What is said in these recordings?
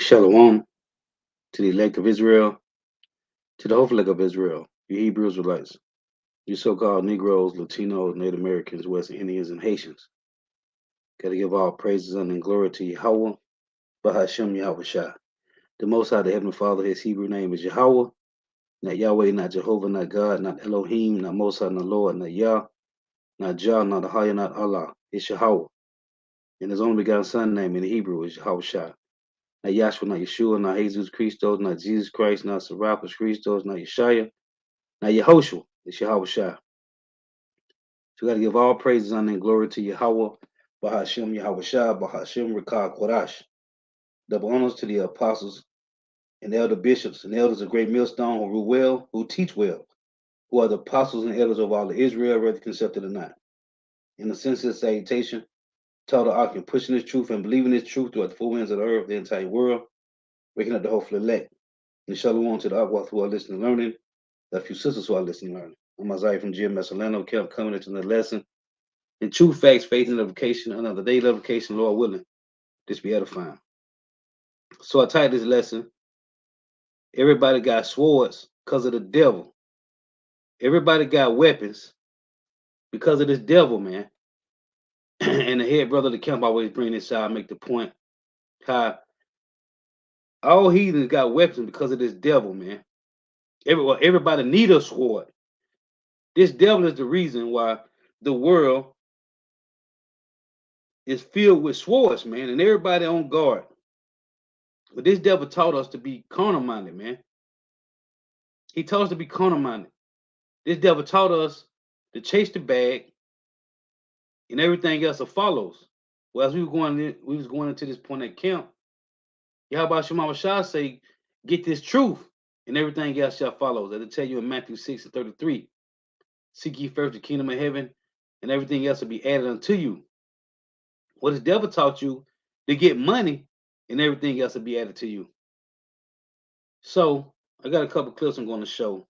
Shalom to the elect of Israel, to the hopeful elect of Israel, you Hebrew Israelites, you so-called Negroes, Latinos, Native Americans, West Indians, and Haitians. Gotta give all praises and glory to Yahweh, Bahashem Yahweh Shah. The Most High, the Heavenly Father, his Hebrew name is Yahweh, not Yahweh, not Jehovah, not God, not Elohim, not Most High, not Lord, not Yah, not Jah, not Ahaya, not Allah. It's Yahweh. And his only begotten Son name in Hebrew is Yahweh Shah. Not Yahshua, not Yeshua, not Jesus Christos, not Jesus Christ, not Serapis Christos, not Yeshaya, not Yehoshua. It's Yahweh Shah. So we got to give all praises, honor, and glory to Yahweh, Bahashem Yahweh Shah, Bahashem Rekah Kodash. Double honors to the apostles and elder bishops and elders of great millstone who rule well, who teach well, who are the apostles and elders of all of Israel, whether accepted or not. In the sense of salutation, tell the ark and pushing this truth and believing this truth throughout the four winds of the earth, the entire world, waking up the hopeful elect. And shalom to the Akwath who are listening and learning, the few sisters who are listening and learning. I'm Isaiah from GMS Orlando, kept coming into the lesson. In true facts, faith, and edification, another day of edification, Lord willing, this be edifying. So I titled this lesson, Everybody Got Swords because of the devil. Everybody got weapons because of this devil, man. And the head brother of the camp always bring this out, make the point how all heathens got weapons because of this devil, man. Everybody need a sword. This devil is the reason why the world is filled with swords, man, and everybody on guard. But this devil taught us to be carnal-minded, man. He taught us to be carnal-minded. This devil taught us to chase the bag, and everything else follows. Well, as we was going into this point at camp, Yahweh Shema Shah say, get this truth, and everything else shall follow. As I tell you in Matthew 6:33, seek ye first the kingdom of heaven, and everything else will be added unto you. What this devil taught you to get money, and everything else will be added to you. So I got a couple clips I'm going to show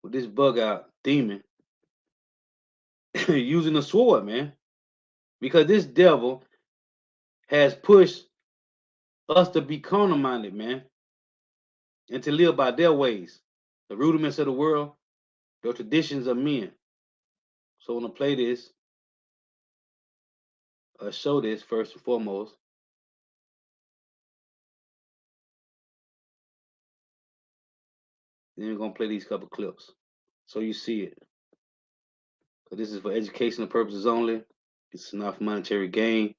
with this bug out demon using a sword, man, because this devil has pushed us to be carnal minded, man, and to live by their ways, the rudiments of the world, the traditions of men. So I want to play this, show this first and foremost. Then we're going to play these couple clips so you see it. So this is for educational purposes only. It's not for monetary gain.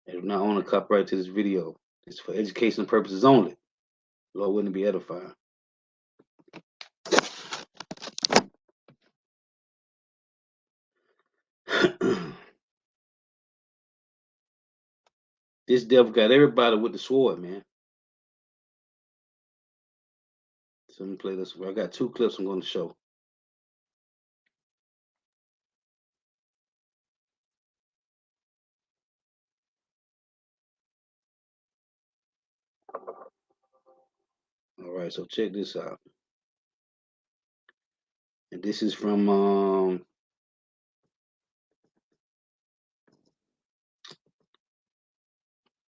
I do not own a copyright to this video. It's for educational purposes only. Lord wouldn't be edifying. This devil got everybody with the sword, man. So let me play this. I got two clips I'm going to show. All right, so check this out. And this is from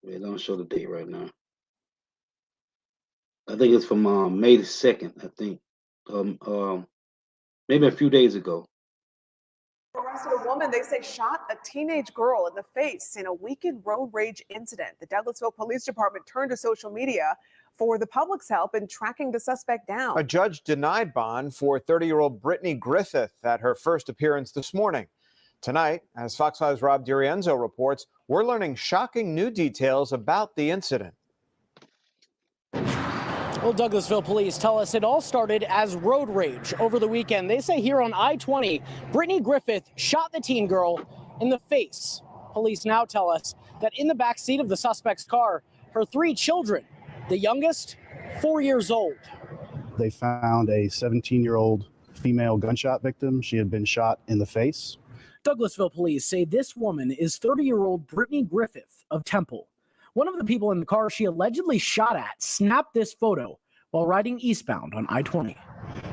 they don't show the date right now. I think it's from May the 2nd, I think. Maybe a few days ago. Arrested a woman they say shot a teenage girl in the face in a weekend road rage incident. The Douglasville Police Department turned to social media for the public's help in tracking the suspect down. A judge denied bond for 30-year-old Brittany Griffith at her first appearance this morning. Tonight, as Fox 5's Rob DiRienzo reports, we're learning shocking new details about the incident. Well, Douglasville police tell us it all started as road rage over the weekend. They say here on I-20, Brittany Griffith shot the teen girl in the face. Police now tell us that in the back seat of the suspect's car, her three children, the youngest, 4 years old. They found a 17-year-old female gunshot victim. She had been shot in the face. Douglasville police say this woman is 30-year-old Brittany Griffith of Temple. One of the people in the car she allegedly shot at snapped this photo while riding eastbound on I-20.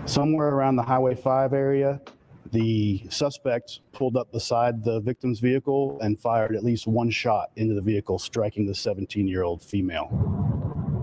Somewhere around the Highway 5 area, The suspect pulled up beside the victim's vehicle and fired at least one shot into the vehicle, striking the 17-year-old female.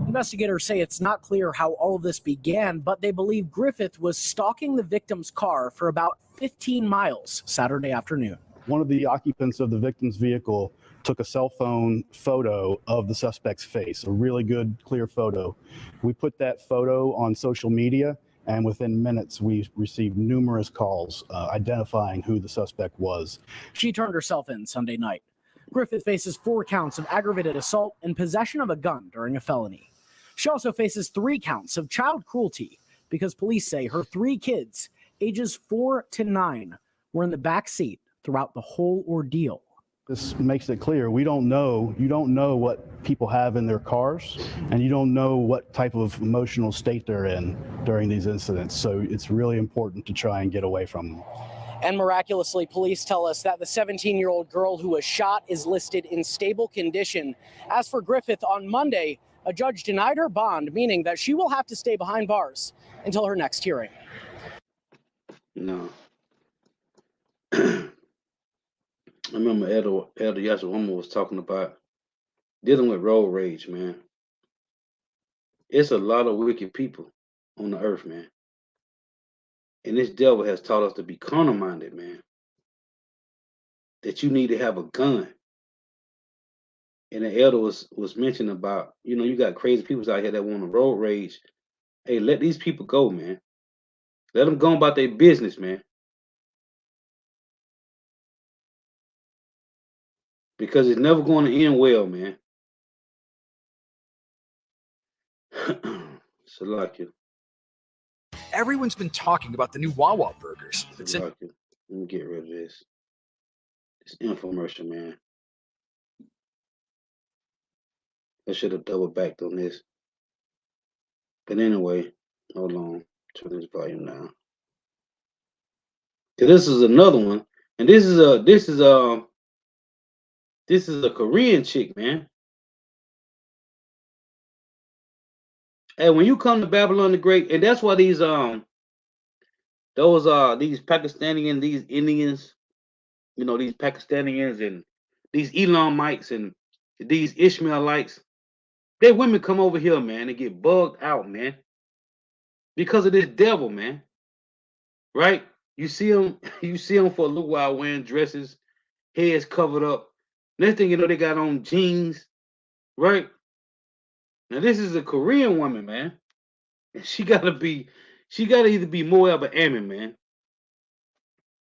Investigators say it's not clear how all of this began, but they believe Griffith was stalking the victim's car for about 15 miles Saturday afternoon. One of the occupants of the victim's vehicle took a cell phone photo of the suspect's face, a really good, clear photo. We put that photo on social media, and within minutes, we received numerous calls identifying who the suspect was. She turned herself in Sunday night. Griffith faces 4 counts of aggravated assault and possession of a gun during a felony. She also faces 3 counts of child cruelty because police say her 3 kids, ages 4 to 9, were in the back seat throughout the whole ordeal. This makes it clear you don't know what people have in their cars, and you don't know what type of emotional state they're in during these incidents. So it's really important to try and get away from them. And miraculously, police tell us that the 17-year-old girl who was shot is listed in stable condition. As for Griffith, on Monday, a judge denied her bond, meaning that she will have to stay behind bars until her next hearing. No. I remember Elder Yashawama was talking about dealing with road rage, man. It's a lot of wicked people on the earth, man. And this devil has taught us to be carnal-minded, man. That you need to have a gun. And the elder was mentioning about, you got crazy people out here that want to road rage. Hey, let these people go, man. Let them go about their business, man. Because it's never going to end well, man. Salakia. Everyone's been talking about the new Wawa burgers. Salakia. Let me get rid of this. This infomercial, man. I should have double backed on this. But anyway, hold on. Turn this volume down. This is another one, and this is a Korean chick, man. And when you come to Babylon the Great, and that's why these Pakistani and these Indians, these Pakistanians and these Elamites and these Ishmaelites, their women come over here, man, and get bugged out, man, because of this devil, man. Right? You see them for a little while wearing dresses, heads covered up. Next thing you know, they got on jeans, right? Now this is a Korean woman, man. And she gotta either be Moab or Ammon, man.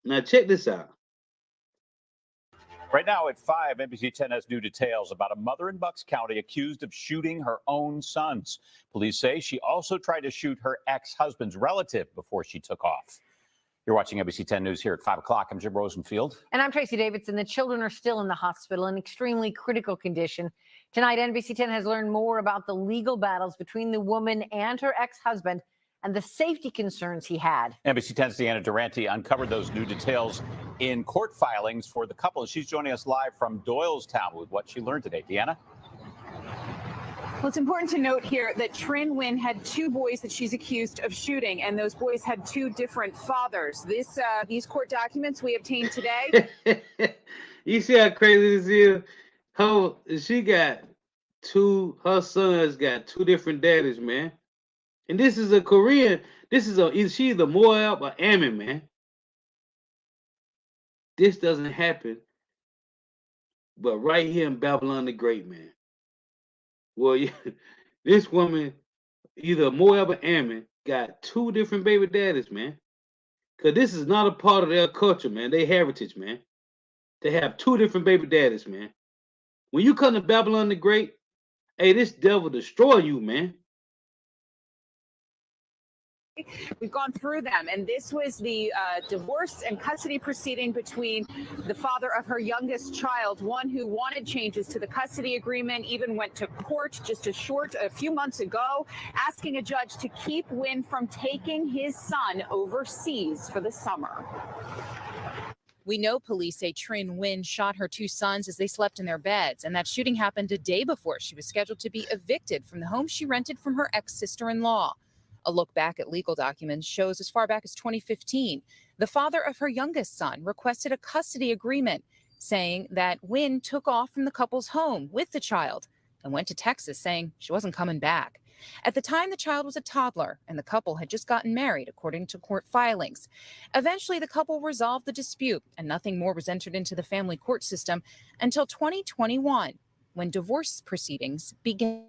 Now check this out. Right now at 5, NBC 10 has new details about a mother in Bucks County accused of shooting her own sons. Police say she also tried to shoot her ex-husband's relative before she took off. You're watching NBC 10 News here at 5 o'clock. I'm Jim Rosenfield. And I'm Tracy Davidson. The children are still in the hospital in extremely critical condition. Tonight, NBC 10 has learned more about the legal battles between the woman and her ex-husband and the safety concerns he had. NBC 10's Deanna Durante uncovered those new details in court filings for the couple. She's joining us live from Doylestown with what she learned today. Deanna? Well, it's important to note here that Trin Nguyen had 2 boys that she's accused of shooting, and those boys had 2 different fathers. These court documents we obtained today. You see how crazy this is? Her sons got 2 different daddies, man. And this is a Korean. Is she the Moab or Ammon, man? This doesn't happen, but right here in Babylon the Great, man. Well, this woman, either Moab or Ammon, got 2 different baby daddies, man. Because this is not a part of their culture, man. Their heritage, man. They have 2 different baby daddies, man. When you come to Babylon the Great, hey, this devil destroy you, man. We've gone through them, and this was the divorce and custody proceeding between the father of her youngest child, one who wanted changes to the custody agreement, even went to court just a few months ago, asking a judge to keep Nguyen from taking his son overseas for the summer. We know police say Trin Nguyen shot her 2 sons as they slept in their beds, and that shooting happened a day before she was scheduled to be evicted from the home she rented from her ex-sister-in-law. A look back at legal documents shows as far back as 2015, The father of her youngest son requested a custody agreement, saying that Wynn took off from the couple's home with the child and went to Texas, saying she wasn't coming back. At the time, the child was a toddler, and the couple had just gotten married, according to court filings. Eventually, the couple resolved the dispute, and nothing more was entered into the family court system until 2021, when divorce proceedings began.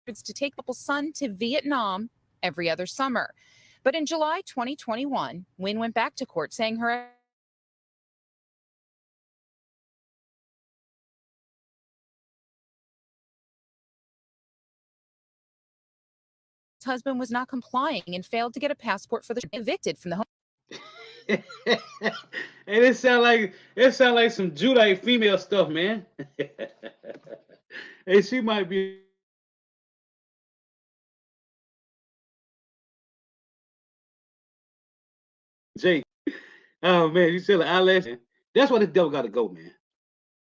To take couple's son to Vietnam every other summer. But in July 2021, Wynn went back to court saying her husband was not complying and failed to get a passport for the evicted from the home. And it sound like some Judite female stuff, man. Hey, she might be Jake. Oh man, you said the eyelash. That's why this devil got to go, man.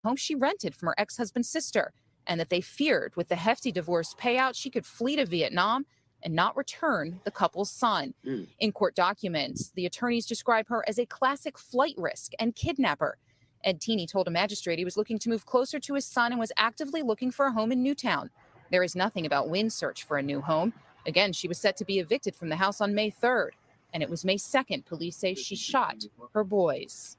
Home she rented from her ex-husband's sister, and that they feared with the hefty divorce payout she could flee to Vietnam and not return the couple's son. In court documents, the attorneys describe her as a classic flight risk and kidnapper. Ed Teeny told a magistrate he was looking to move closer to his son and was actively looking for a home in Newtown. There is nothing about Wynn's search for a new home. Again, she was set to be evicted from the house on May 3rd, and it was May 2nd police say she shot her boys.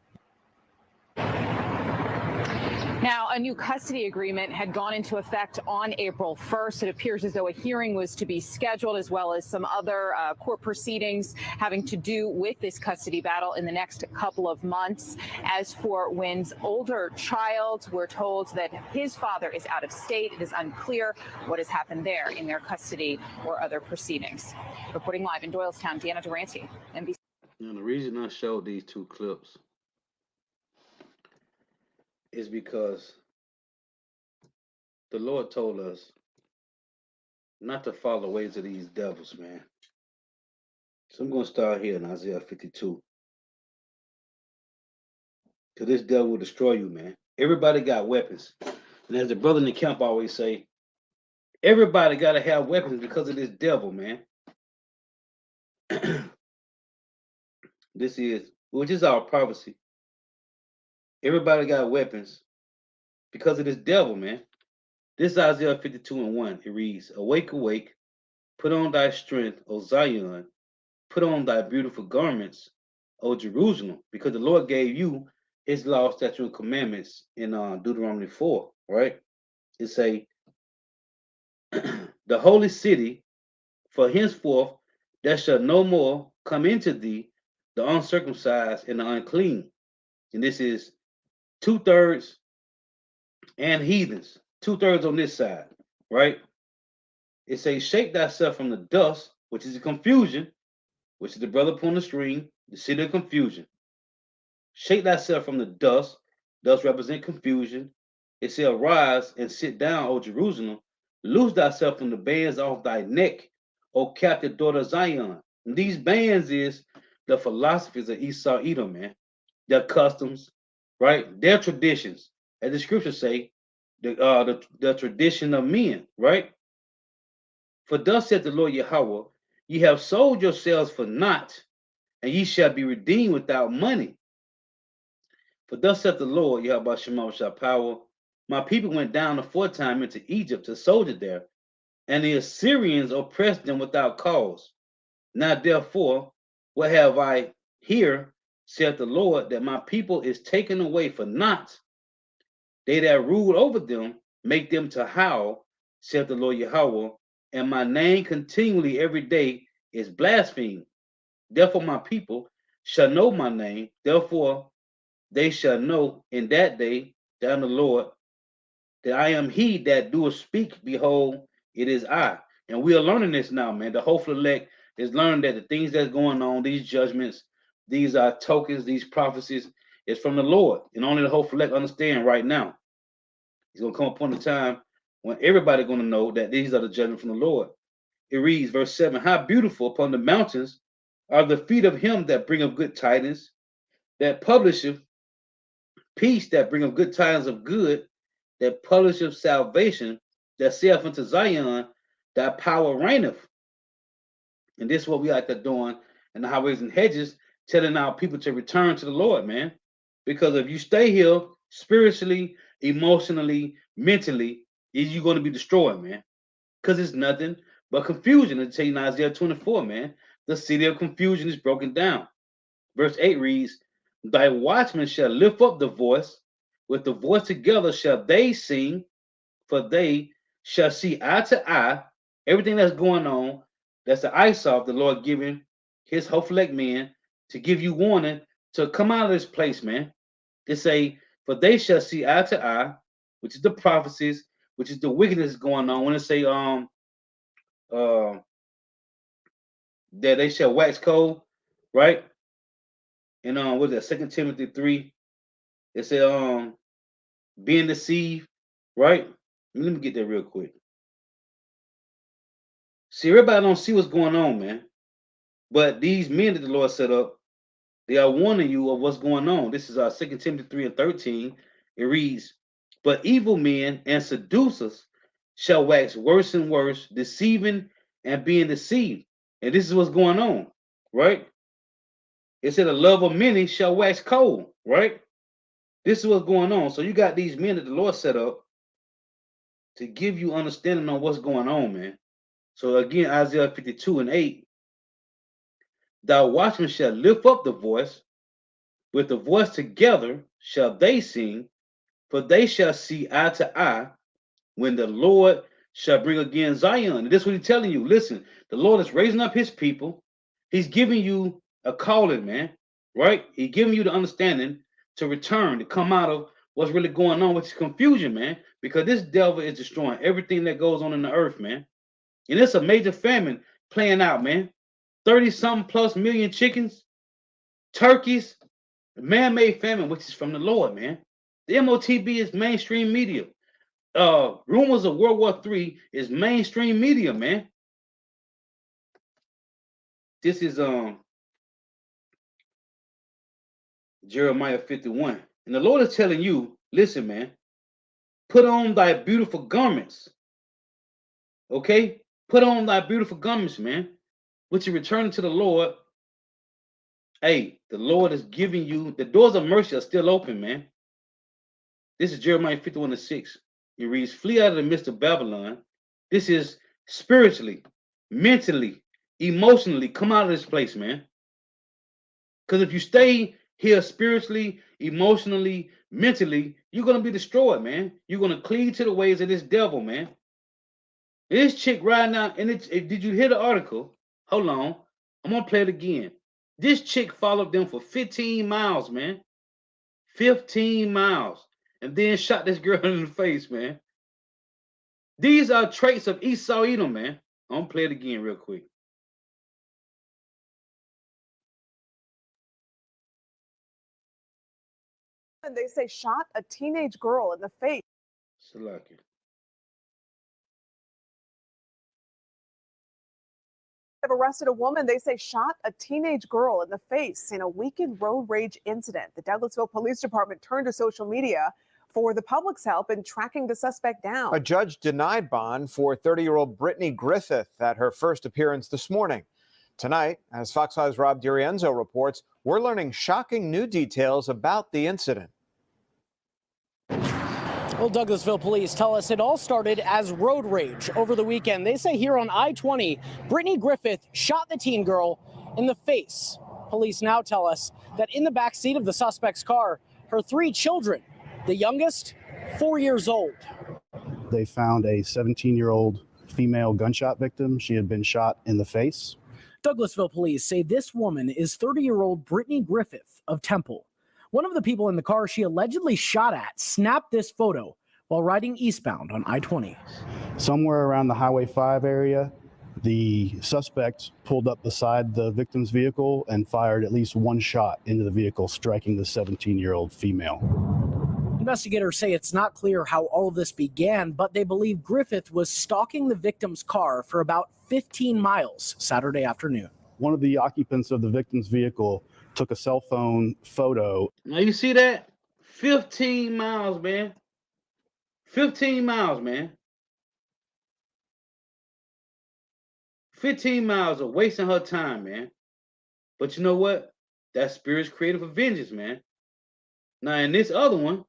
Now, a new custody agreement had gone into effect on April 1st. It appears as though a hearing was to be scheduled, as well as some other court proceedings having to do with this custody battle in the next couple of months. As for Wynn's older child, we're told that his father is out of state. It is unclear what has happened there in their custody or other proceedings. Reporting live in Doylestown, Deanna Durante, NBC. And the reason I showed these two clips is because the Lord told us not to follow the ways of these devils, man. So I'm going to start here in Isaiah 52. Because this devil will destroy you, man. Everybody got weapons. And as the brother in the camp always say, everybody got to have weapons because of this devil, man. Which is our prophecy. Everybody got weapons because of this devil, man. This is Isaiah 52:1. It reads, Awake, awake, put on thy strength, O Zion, put on thy beautiful garments, O Jerusalem, because the Lord gave you his law, statutes, and commandments in Deuteronomy 4, right? It say, the holy city, for henceforth there shall no more come into thee the uncircumcised and the unclean. And this is 2/3 and heathens, 2/3 on this side, right? It says, shake thyself from the dust, which is the confusion, which is the brother upon the stream, the city of confusion. Shake thyself from the dust, dust represent confusion. It says, arise and sit down, O Jerusalem. Loose thyself from the bands off thy neck, O captive daughter of Zion. And these bands is the philosophies of Esau, Edom, man. Their customs, right? Their traditions. As the scriptures say, the tradition of men, right? For thus saith the Lord Yahweh, ye have sold yourselves for naught, and ye shall be redeemed without money. For thus saith the Lord Yahweh Shema power, my people went down aforetime into Egypt to soldier there, and the Assyrians oppressed them without cause. Now therefore, what have I here, saith the Lord, that my people is taken away for naught? They that rule over them make them to howl, saith the Lord Yahweh, and my name continually every day is blasphemed. Therefore my people shall know my name. Therefore they shall know in that day, down the Lord, that I am he that doeth speak. Behold, it is I. And we are learning this now, man. The hopeful elect is learning that the things that's going on, these judgments, these are tokens, these prophecies, is from the Lord. And only the hopeful elect understand right now. It's going to come upon a time when everybody's going to know that these are the judgments from the Lord. It reads, verse 7, how beautiful upon the mountains are the feet of him that bringeth good tidings, that publisheth peace that bringeth good tidings of good, that publisheth salvation, that saith unto Zion, thy power reigneth. And this is what we like to doing in the highways and hedges, telling our people to return to the Lord, man. Because if you stay here spiritually, emotionally, mentally, you're going to be destroyed, man. Because it's nothing but confusion. I tell you in Isaiah 24, man. The city of confusion is broken down. Verse 8 reads, thy watchmen shall lift up the voice, with the voice together shall they sing, for they shall see eye to eye everything that's going on. That's the eyes of the Lord giving his hopeful elect men to give you warning to come out of this place, man. To say, for they shall see eye to eye, which is the prophecies, which is the wickedness going on. When it say that they shall wax cold, right? And what is that? 2 Timothy 3. It said being deceived, right? Let me get that real quick. See, everybody don't see what's going on, man. But these men that the Lord set up, they are warning you of what's going on. This is 2 Timothy 3 and 13. It reads, but evil men and seducers shall wax worse and worse, deceiving and being deceived. And this is what's going on, right? It said the love of many shall wax cold, right? This is what's going on. So you got these men that the Lord set up to give you understanding on what's going on, man. So again, Isaiah 52 and 8, thou watchmen shall lift up the voice, with the voice together shall they sing, for they shall see eye to eye when the Lord shall bring again Zion. And this is what he's telling you. Listen, the Lord is raising up his people. He's giving you a calling, man, right? He's giving you the understanding to return, to come out of what's really going on, which is confusion, man, because this devil is destroying everything that goes on in the earth, man. And it's a major famine playing out, man. 30-something plus million chickens, turkeys, man-made famine, which is from the Lord, man. The MOTB is mainstream media. Rumors of World War III is mainstream media, man. This is Jeremiah 51. And the Lord is telling you, listen, man, put on thy beautiful garments. Okay? Put on thy beautiful garments, man. Which you return to the Lord. Hey, the Lord is giving you, the doors of mercy are still open, man. This is Jeremiah 51 and 6. It reads, flee out of the midst of Babylon. This is spiritually, mentally, emotionally, come out of this place, man. Because if you stay here spiritually, emotionally, mentally, you're going to be destroyed, man. You're going to cleave to the ways of this devil, man. This chick right now, and did you hear the article? Hold on. I'm going to play it again. This chick followed them for 15 miles, man. 15 miles. And then shot this girl in the face, man. These are traits of Esau Edom, man. I'm going to play it again real quick. And they say shot a teenage girl in the face. Salaki. Have arrested a woman they say shot a teenage girl in the face in a weekend road rage incident. The Douglasville Police Department turned to social media for the public's help in tracking the suspect down. A judge denied bond for 30-year-old Brittany Griffith at her first appearance this morning. Tonight, as Fox 5's Rob DiRienzo reports, we're learning shocking new details about the incident. Well, Douglasville police tell us it all started as road rage over the weekend. They say here on I-20, Brittany Griffith shot the teen girl in the face. Police now tell us that in the back seat of the suspect's car, her 3 children, the youngest, 4 years old. They found a 17-year-old female gunshot victim. She had been shot in the face. Douglasville police say this woman is 30-year-old Brittany Griffith of Temple. One of the people in the car she allegedly shot at snapped this photo while riding eastbound on I-20. Somewhere around the Highway 5 area, the suspect pulled up beside the victim's vehicle and fired at least one shot into the vehicle, striking the 17-year-old female. Investigators say it's not clear how all of this began, but they believe Griffith was stalking the victim's car for about 15 miles Saturday afternoon. One of the occupants of the victim's vehicle took a cell phone photo. Now you see that? 15 miles, man. 15 miles, man. 15 miles of wasting her time, man. But you know what? That spirit's created for vengeance, man. Now, in this other one,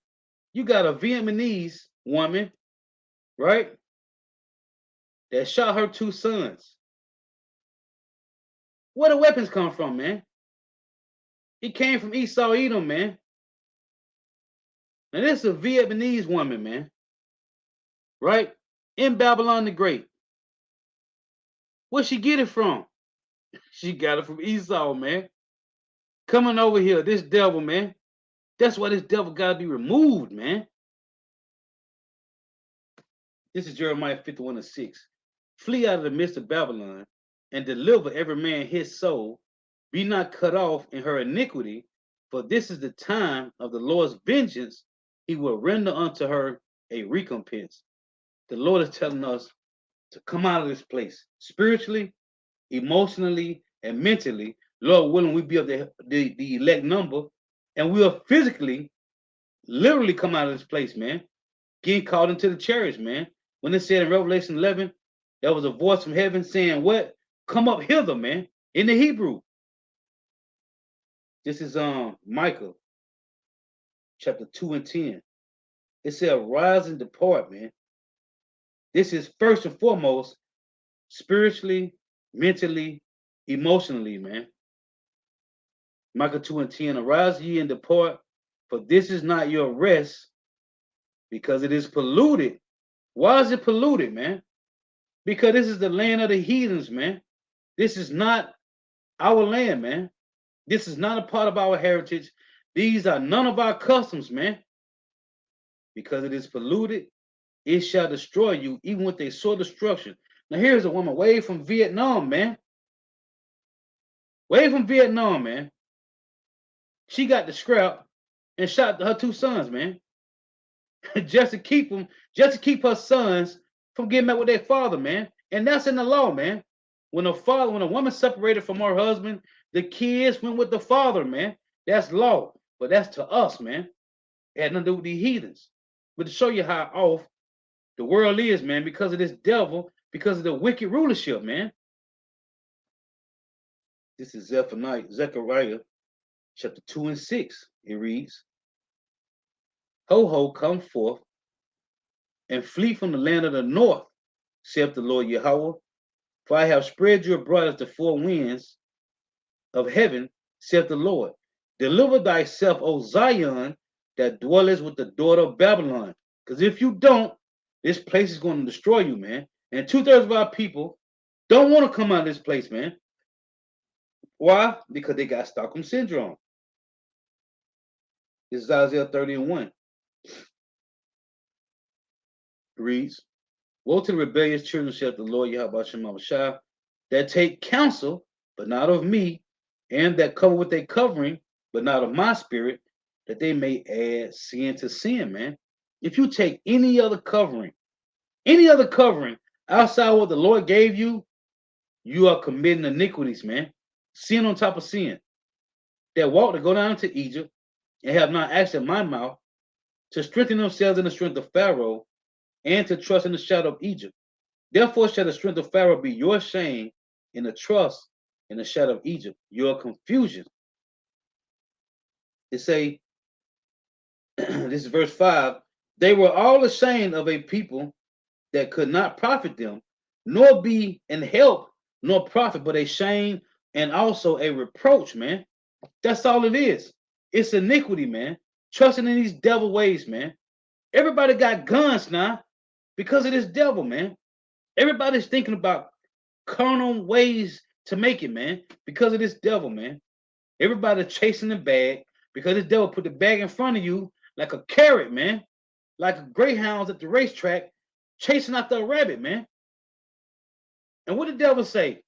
you got a Vietnamese woman, right? That shot her 2 sons. Where the weapons come from, man? It came from Esau Edom, man. Now, this is a Vietnamese woman, man. Right? In Babylon the Great. Where'd she get it from? She got it from Esau, man. Coming over here, this devil, man. That's why this devil gotta be removed, man. This is Jeremiah 51:6. Flee out of the midst of Babylon and deliver every man his soul. Be not cut off in her iniquity, for this is the time of the Lord's vengeance. He will render unto her a recompense. The Lord is telling us to come out of this place spiritually, emotionally, and mentally. Lord willing, we be of the elect number, and we'll physically, literally come out of this place, man. Getting called into the chariots, man. When it said in Revelation 11, there was a voice from heaven saying, what? Come up hither, man. In the Hebrew. This is Micah chapter 2 and 10. It said, rise and depart, man. This is first and foremost spiritually, mentally, emotionally, man. Micah 2 and 10. Arise ye and depart, for this is not your rest, because it is polluted. Why is it polluted, man? Because this is the land of the heathens, man. This is not our land, man. This is not a part of our heritage. These are none of our customs, man. Because it is polluted, it shall destroy you, even with a sore destruction. Now, here's a woman way from Vietnam, man. Way from Vietnam, man. She got the scrap and shot her 2 sons, man. just to keep her sons from getting back with their father, man. And that's in the law, man. When a woman separated from her husband, the kids went with the father, man. That's law. But that's to us, man. It had nothing to do with the heathens. But to show you how off the world is, man, because of this devil, because of the wicked rulership, man. This is Zechariah chapter 2 and 6. It reads, Ho, come forth and flee from the land of the north, saith the Lord Yahweh. For I have spread you abroad as the 4 winds of heaven, saith the Lord. Deliver thyself, O Zion, that dwellest with the daughter of Babylon. Because if you don't, this place is going to destroy you, man. And 2/3 of our people don't want to come out of this place, man. Why? Because they got Stockholm Syndrome. This is Isaiah 30:1. It reads, woe to the rebellious children, saith the Lord Yahweh Shemashah, that take counsel, but not of me, and that cover with a covering, but not of my spirit, that they may add sin to sin, man. If you take any other covering outside what the Lord gave you, you are committing iniquities, man. Sin on top of sin. That walk to go down to Egypt and have not asked in my mouth to strengthen themselves in the strength of Pharaoh and to trust in the shadow of Egypt. Therefore shall the strength of Pharaoh be your shame, and the trust in the shadow of Egypt, your confusion. It say, this is verse 5, they were all ashamed of a people that could not profit them, nor be in help, nor profit, but a shame and also a reproach, man. That's all it is. It's iniquity, man. Trusting in these devil ways, man. Everybody got guns now because of this devil, man. Everybody's thinking about carnal ways to make it, man, because of this devil, man. Everybody chasing the bag because this devil put the bag in front of you like a carrot, man. Like greyhounds at the racetrack chasing after a rabbit, man. And what the devil say?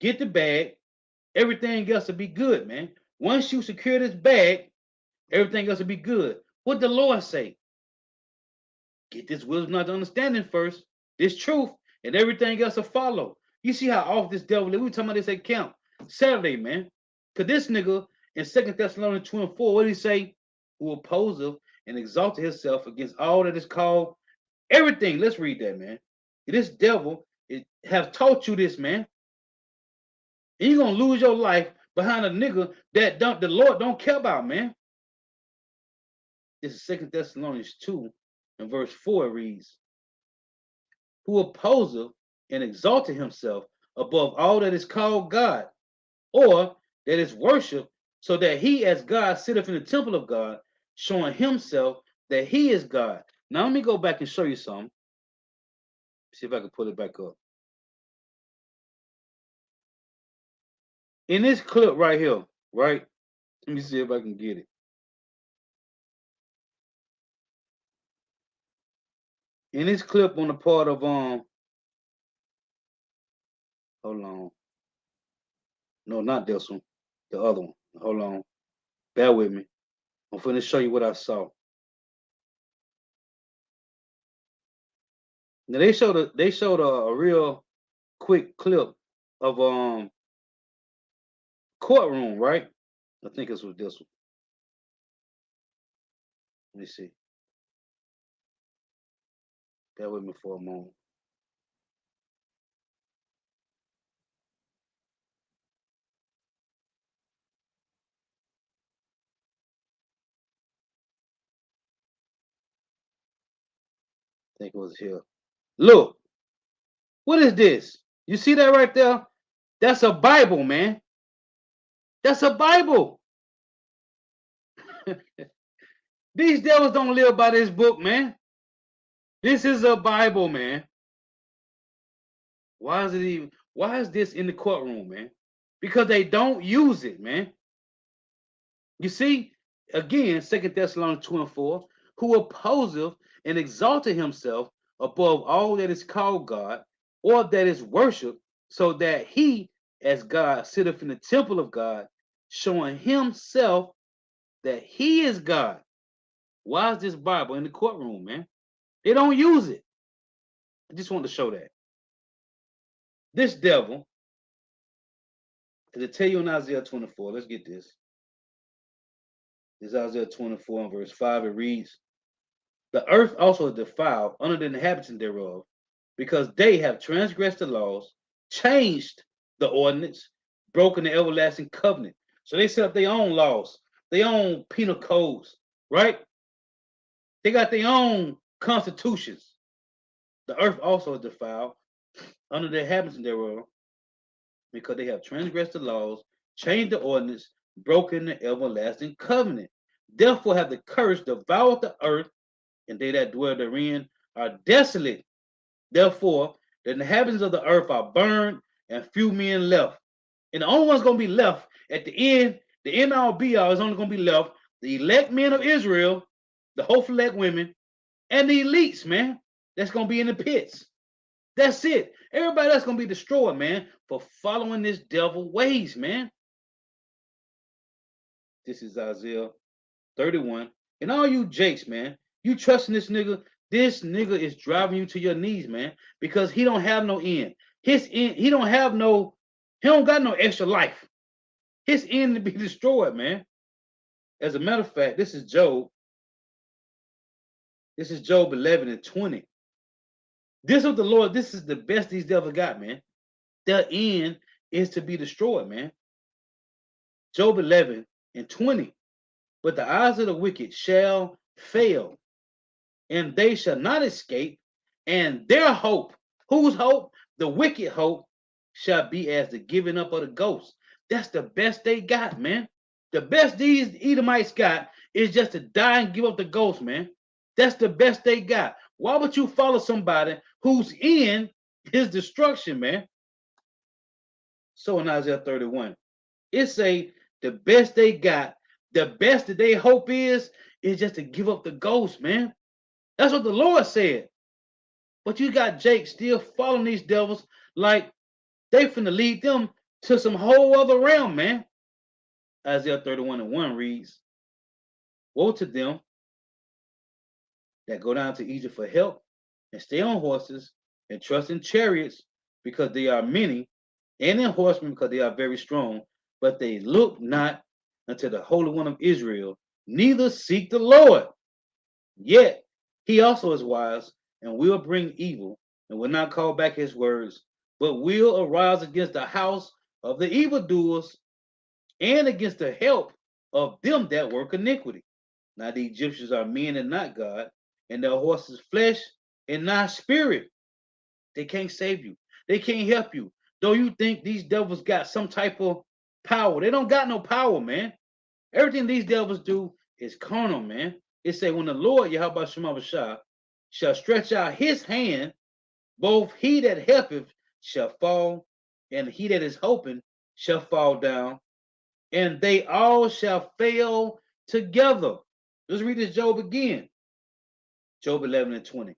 Get the bag, everything else will be good, man. Once you secure this bag, everything else will be good. What the Lord say? Get this wisdom, not understanding first, this truth, and everything else will follow. You see how off this devil is. We talking about this account Saturday, man. Because this nigga in 2 Thessalonians 2 and 4, what did he say? who opposeth and exalteth himself against all that is called everything. Let's read that, man. This devil it has taught you this, man. And you're gonna lose your life behind a nigga that the Lord don't care about, man. This is 2 Thessalonians 2 and verse 4 reads, who opposeth and exalteth himself above all that is called God, or that is worshipped, so that he as God sitteth in the temple of God, showing himself that he is God. Now let me go back and show you something. See if I can pull it back up. In this clip right here, right? Let me see if I can get it. In this clip on the part of hold on. No, not this one. The other one. Hold on. Bear with me. I'm finna show you what I saw. Now they showed a real quick clip of courtroom, right? I think this was this one. Let me see. Bear with me for a moment. I think it was here. Look, what is this? You see that right there? That's a Bible, man. That's a Bible. These devils don't live by this book, man. This is a Bible, man. Why is this in the courtroom, man? Because they don't use it, man. You see, again, 2 Thessalonians 2 and 4, who opposeth and exalteth himself above all that is called God, or that is worshipped, so that he, as God, sitteth in the temple of God, showing himself that he is God. Why is this Bible in the courtroom, man? They don't use it. I just want to show that. This devil, to tell you in Isaiah 24, let's get this. This is Isaiah 24 and verse 5. It reads, the earth also is defiled under the inhabitants thereof, because they have transgressed the laws, changed the ordinance, broken the everlasting covenant. So they set up their own laws, their own penal codes, right? They got their own constitutions. The earth also is defiled under the inhabitants thereof, because they have transgressed the laws, changed the ordinance, broken the everlasting covenant. Therefore have the curse devoured the earth, and they that dwell therein are desolate. Therefore, the inhabitants of the earth are burned, and few men left. And the only one's going to be left at the end all be all is only going to be left the elect men of Israel, the hopeful elect women, and the elites, man. That's going to be in the pits. That's it. Everybody else going to be destroyed, man, for following this devil ways, man. This is Isaiah 31. And all you jakes, man, you trusting this nigga is driving you to your knees, man, because he don't have no end. His end, he don't got no extra life. His end to be destroyed, man. As a matter of fact, this is Job 11 and 20. This of the Lord, this is the best these devils got, man. Their end is to be destroyed, man. Job 11 and 20. But the eyes of the wicked shall fail, and they shall not escape, and their hope, whose hope? The wicked hope, shall be as the giving up of the ghost. That's the best they got, man. The best these Edomites got is just to die and give up the ghost, man. That's the best they got. Why would you follow somebody whose end is destruction, man? So in Isaiah 31, it say the best they got, the best that they hope is just to give up the ghost, man. That's what the Lord said. But you got Jake still following these devils like they finna lead them to some whole other realm, man. Isaiah 31 and 1 reads, woe to them that go down to Egypt for help and stay on horses and trust in chariots because they are many, and in horsemen because they are very strong, but they look not unto the Holy One of Israel, neither seek the Lord. Yet he also is wise and will bring evil and will not call back his words, but will arise against the house of the evildoers and against the help of them that work iniquity. Now the Egyptians are men and not God, and their horses flesh and not spirit. They can't save you. They can't help you. Though you think these devils got some type of power, they don't got no power, man. Everything these devils do is carnal, man. It say when the Lord Yahweh Shemavashah shall stretch out his hand, both he that helpeth shall fall, and he that is hoping shall fall down, and they all shall fail together. Let's read this Job again. Job 11 and 20.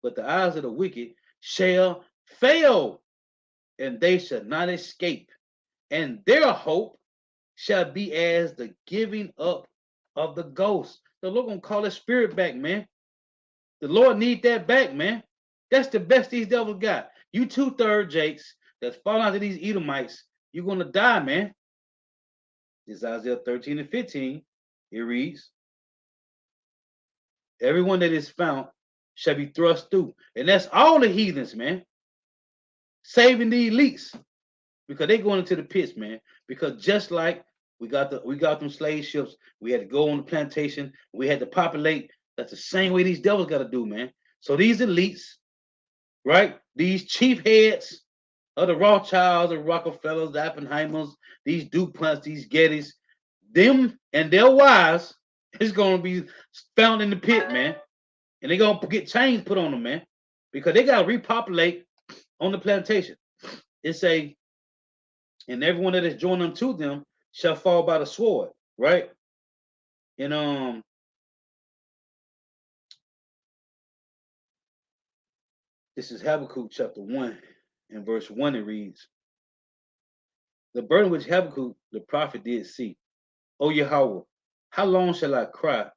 But the eyes of the wicked shall fail, and they shall not escape, and their hope shall be as the giving up of the ghost. The Lord gonna call his spirit back, man. The Lord need that back, man. That's the best these devils got. You 2/3 Jakes that's falling out of these Edomites, you're gonna die, man. This is Isaiah 13 and 15. It reads, everyone that is found shall be thrust through. And that's all the heathens, man. Saving the elites. Because they going into the pits, man. Because just like we got them slave ships, we had to go on the plantation, we had to populate. That's the same way these devils got to do, man. So these elites, right? These chief heads of the Rothschilds, the Rockefellers, the Oppenheimers, these DuPonts, these Gettys, them and their wives is gonna be found in the pit, man. And they're gonna get chains put on them, man. Because they gotta repopulate on the plantation. It say, and everyone that is joined unto them shall fall by the sword, right? And this is Habakkuk chapter 1 and verse 1. It reads, the burden which Habakkuk the prophet did see, O Yahweh, how long shall I cry,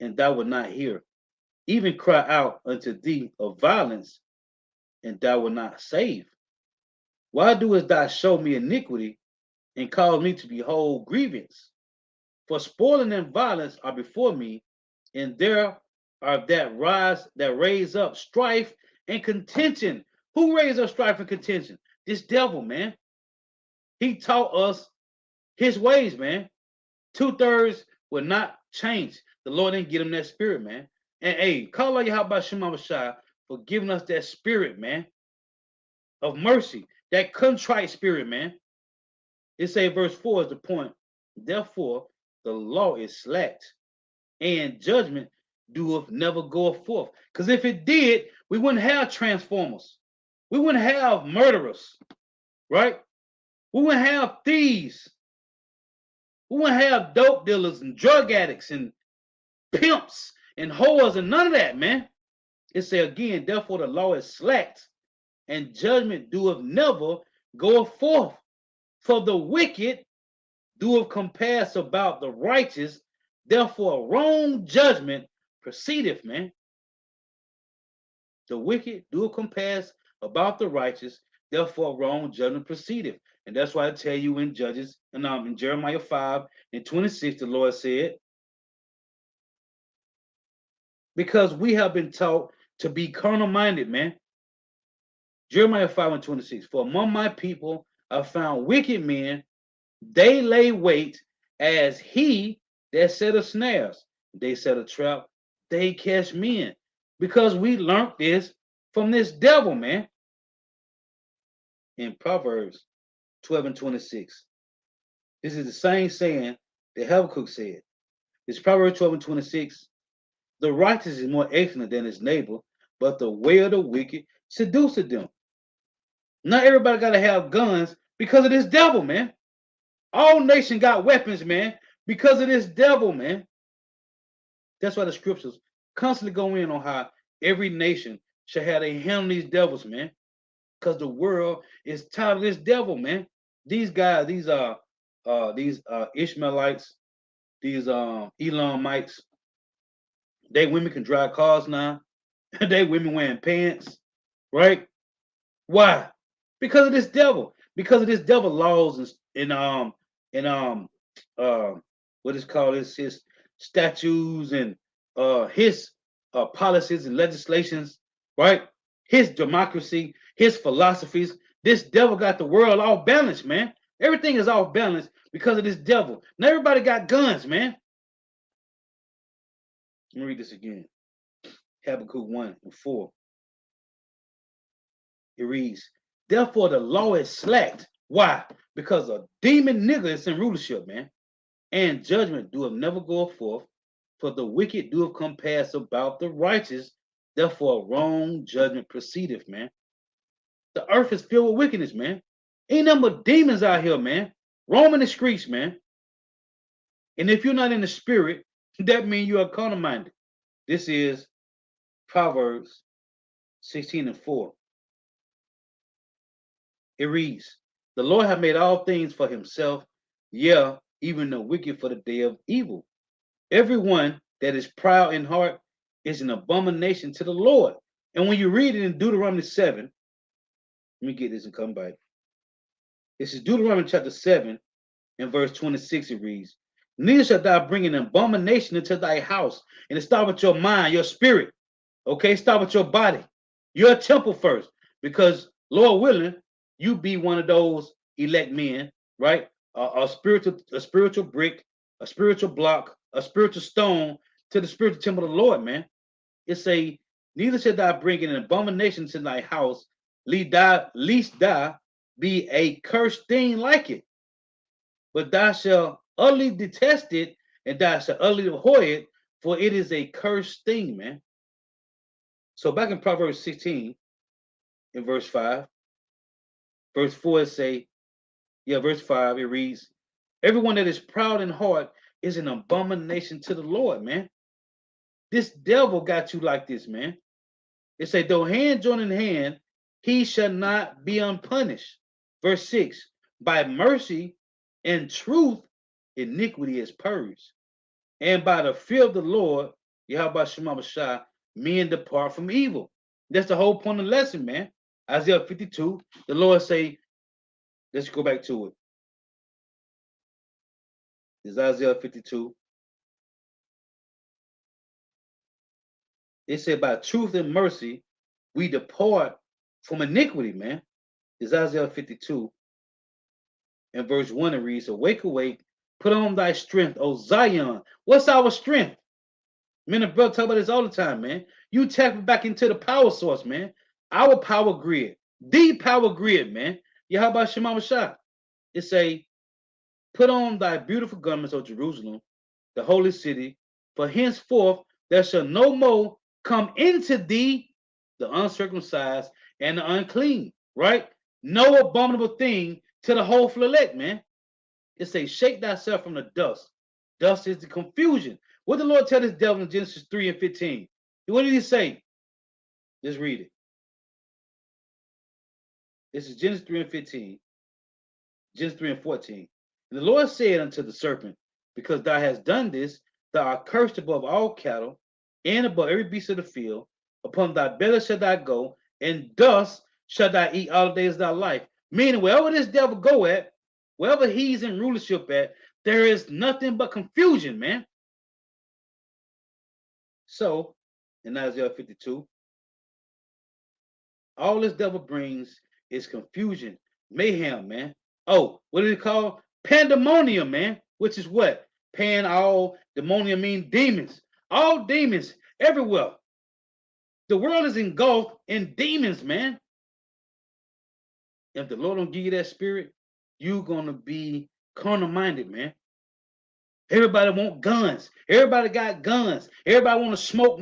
and thou wilt not hear? Even cry out unto thee of violence, and thou wilt not save. Why doest thou show me iniquity, and cause me to behold grievance? For spoiling and violence are before me, and there are that raise up strife and contention. Who raised up strife and contention? This devil, man. He taught us his ways, man. 2/3 will not change. The Lord didn't give him that spirit, man. And hey, call out Yahweh Shema Messiah for giving us that spirit, man, of mercy, that contrite spirit, man. It say verse 4 is the point. Therefore, the law is slacked, and judgment doeth never go forth. Because if it did, we wouldn't have transformers. We wouldn't have murderers, right? We wouldn't have thieves. We wouldn't have dope dealers and drug addicts and pimps and whores and none of that, man. It say again, therefore the law is slacked, and judgment doeth never go forth. For the wicked doeth compass about the righteous, therefore wrong judgment proceedeth, man. The wicked doeth compass about the righteous, therefore wrong judgment proceedeth. And that's why I tell you in Judges, and in Jeremiah 5 and 26, the Lord said, because we have been taught to be carnal minded, man. Jeremiah 5 and 26, for among my people I found wicked men, they lay wait as he that set a snares. They set a trap, they catch men. Because we learned this from this devil, man. In Proverbs 12 and 26. This is the same saying that Habakkuk said. It's Proverbs 12 and 26. The righteous is more excellent than his neighbor, but the way of the wicked seduceth them. Not everybody got to have guns because of this devil, man. All nations got weapons, man, because of this devil, man. That's why the scriptures constantly go in on how every nation should have to handle these devils, man. Because the world is tired of this devil, man. These guys, these Ishmaelites, these Elamites, they women can drive cars now. They women wearing pants, right? Why? Because of this devil. Because of this devil laws and what is called his statutes and his policies and legislations, right? His democracy, his philosophies. This devil got the world off balance, man. Everything is off balance because of this devil. Now everybody got guns, man. Let me read this again. Habakkuk 1:4. It reads, therefore the law is slacked. Why? Because a demon nigger is in rulership, man. And judgment doeth never go forth, for the wicked doeth compass about the righteous. Therefore wrong judgment proceedeth, man. The earth is filled with wickedness, man. Ain't nothing but demons out here, man. Roaming the streets, man. And if you're not in the spirit, that means you are carnal minded. This is Proverbs 16:4. It reads, the Lord hath made all things for himself, yeah, even the wicked for the day of evil. Everyone that is proud in heart is an abomination to the Lord. And when you read it in Deuteronomy 7, let me get this and come back. This is Deuteronomy chapter 7 and verse 26. It reads, neither shalt thou bring an abomination into thy house. And it start with your mind, your spirit. Okay, start with your body, your temple first, because Lord willing, you be one of those elect men, right? A spiritual brick, a spiritual block, a spiritual stone to the spiritual temple of the Lord, man. It say, neither shalt thou bring an abomination to thy house, least thou be a cursed thing like it. But thou shalt utterly detest it, and thou shalt utterly abhor it, for it is a cursed thing, man. So back in Proverbs 16, in verse 5, verse 4 verse 5, it reads, everyone that is proud in heart is an abomination to the Lord, man. This devil got you like this, man. It say, though hand join in hand, he shall not be unpunished. Verse 6, by mercy and truth, iniquity is purged. And by the fear of the Lord, Yahweh Shema Mashah, men depart from evil. That's the whole point of the lesson, man. Isaiah 52, the Lord say, let's go back to it. It's Isaiah 52. It said, by truth and mercy, we depart from iniquity, man. It's Isaiah 52. And verse 1, it reads, awake, awake, put on thy strength, O Zion. What's our strength? Men and brothers talk about this all the time, man. You tap back into the power source, man. Our power grid. The power grid, man. Yahweh Shema Mashah. It say, put on thy beautiful garments, O Jerusalem, the holy city, for henceforth there shall no more come into thee the uncircumcised and the unclean, right? No abominable thing to the whole elect, man. It say, shake thyself from the dust. Dust is the confusion. What did the Lord tell this devil in Genesis 3:15? What did he say? Let's read it. This is Genesis 3:15. Genesis 3:14. And the Lord said unto the serpent, because thou hast done this, thou art cursed above all cattle, and above every beast of the field. Upon thy belly shalt thou go, and dust shalt thou eat all the days of thy life. Meaning, wherever this devil go at, wherever he's in rulership at, there is nothing but confusion, man. So, in Isaiah 52, all this devil brings is confusion, mayhem, man. Oh, what is it called? Pandemonium, man. Which is what? Pan, all, demonium mean demons. All demons everywhere. The world is engulfed in demons, man. If the Lord don't give you that spirit, you're gonna be carnal-minded, man. Everybody want guns. Everybody got guns. Everybody want to smoke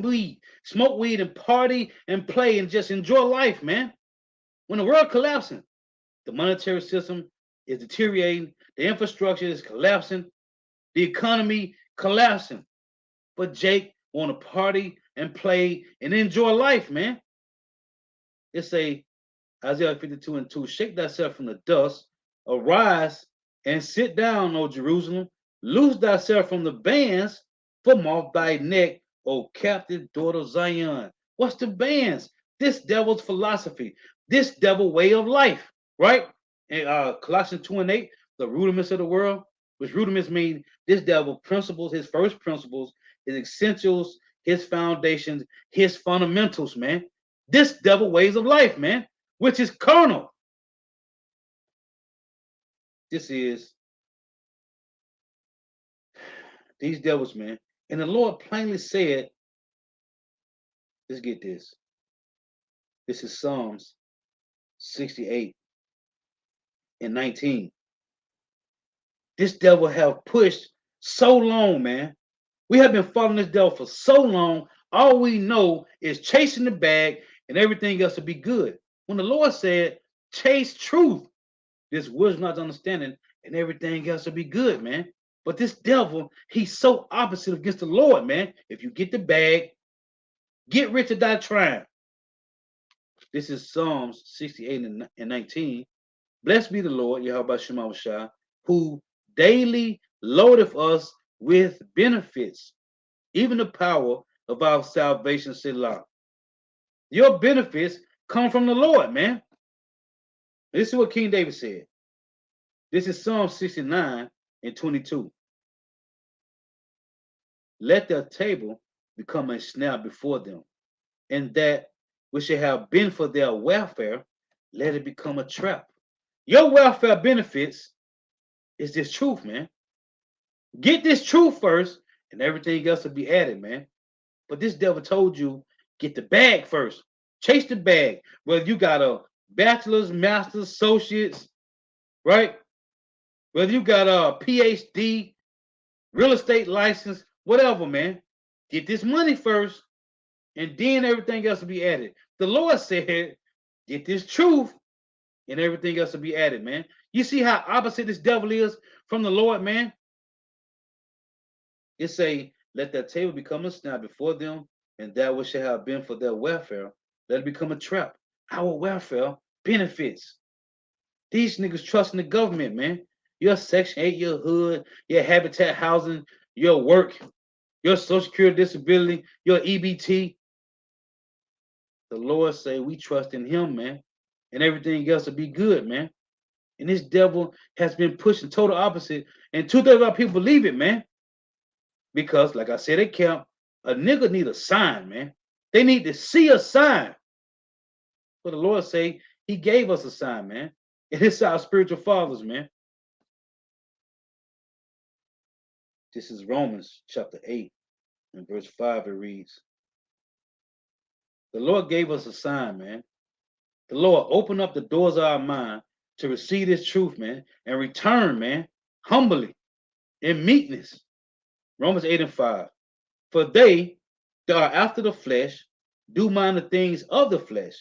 weed and party and play and just enjoy life, man. When the world collapsing, the monetary system is deteriorating, the infrastructure is collapsing, the economy collapsing. But Jake want to party and play and enjoy life, man. It say Isaiah 52:2, shake thyself from the dust, arise and sit down, O Jerusalem. Loose thyself from the bands, from off thy neck, O captive daughter Zion. What's the bands? This devil's philosophy, this devil way of life, right? And Colossians 2:8, the rudiments of the world. which rudiments mean this devil principles, his first principles, his essentials, his foundations, his fundamentals, man. This devil ways of life, man, which is carnal. This is these devils, man. And the Lord plainly said, let's get this. This is Psalms 68 and 19. This devil have pushed so long, man. We have been following this devil for so long. All we know is chasing the bag and everything else to be good. When the Lord said, chase truth, this wisdom, not understanding, and everything else to be good, man. But this devil, he's so opposite against the Lord, man. If you get the bag, get rich or die trying. This is Psalms 68 and 19. Blessed be the Lord, Yahweh Shema Shah, who daily loadeth us with benefits, even the power of our salvation, Selah. Your benefits come from the Lord, man. This is what King David said. This is Psalm 69 and 22. Let their table become a snare before them, and that which should have been for their welfare, let it become a trap. Your welfare benefits is this truth, man. Get this truth first, and everything else will be added, man. But this devil told you, get the bag first. Chase the bag. Whether you got a bachelor's, master's, associates, right? Whether you got a PhD, real estate license, whatever, man. Get this money first, and then everything else will be added. The Lord said, get this truth, and everything else will be added, man. You see how opposite this devil is from the Lord, man? It say, let that table become a snare before them, and that which shall have been for their welfare, let it become a trap. Our welfare benefits. These niggas trusting the government, man. Your Section 8, your hood, your habitat housing, your work, your Social Security disability, your EBT. The Lord say we trust in him, man, and everything else will be good, man. And this devil has been pushing total opposite, and 2/3 of our people believe it, man. Because, like I said at camp, a nigga need a sign, man. They need to see a sign. But the Lord say he gave us a sign, man. And it's our spiritual fathers, man. This is Romans chapter 8 and verse 5. It reads, the Lord gave us a sign, man. The Lord opened up the doors of our mind to receive this truth, man, and return, man, humbly, in meekness. Romans 8 and 5. For they that are after the flesh do mind the things of the flesh,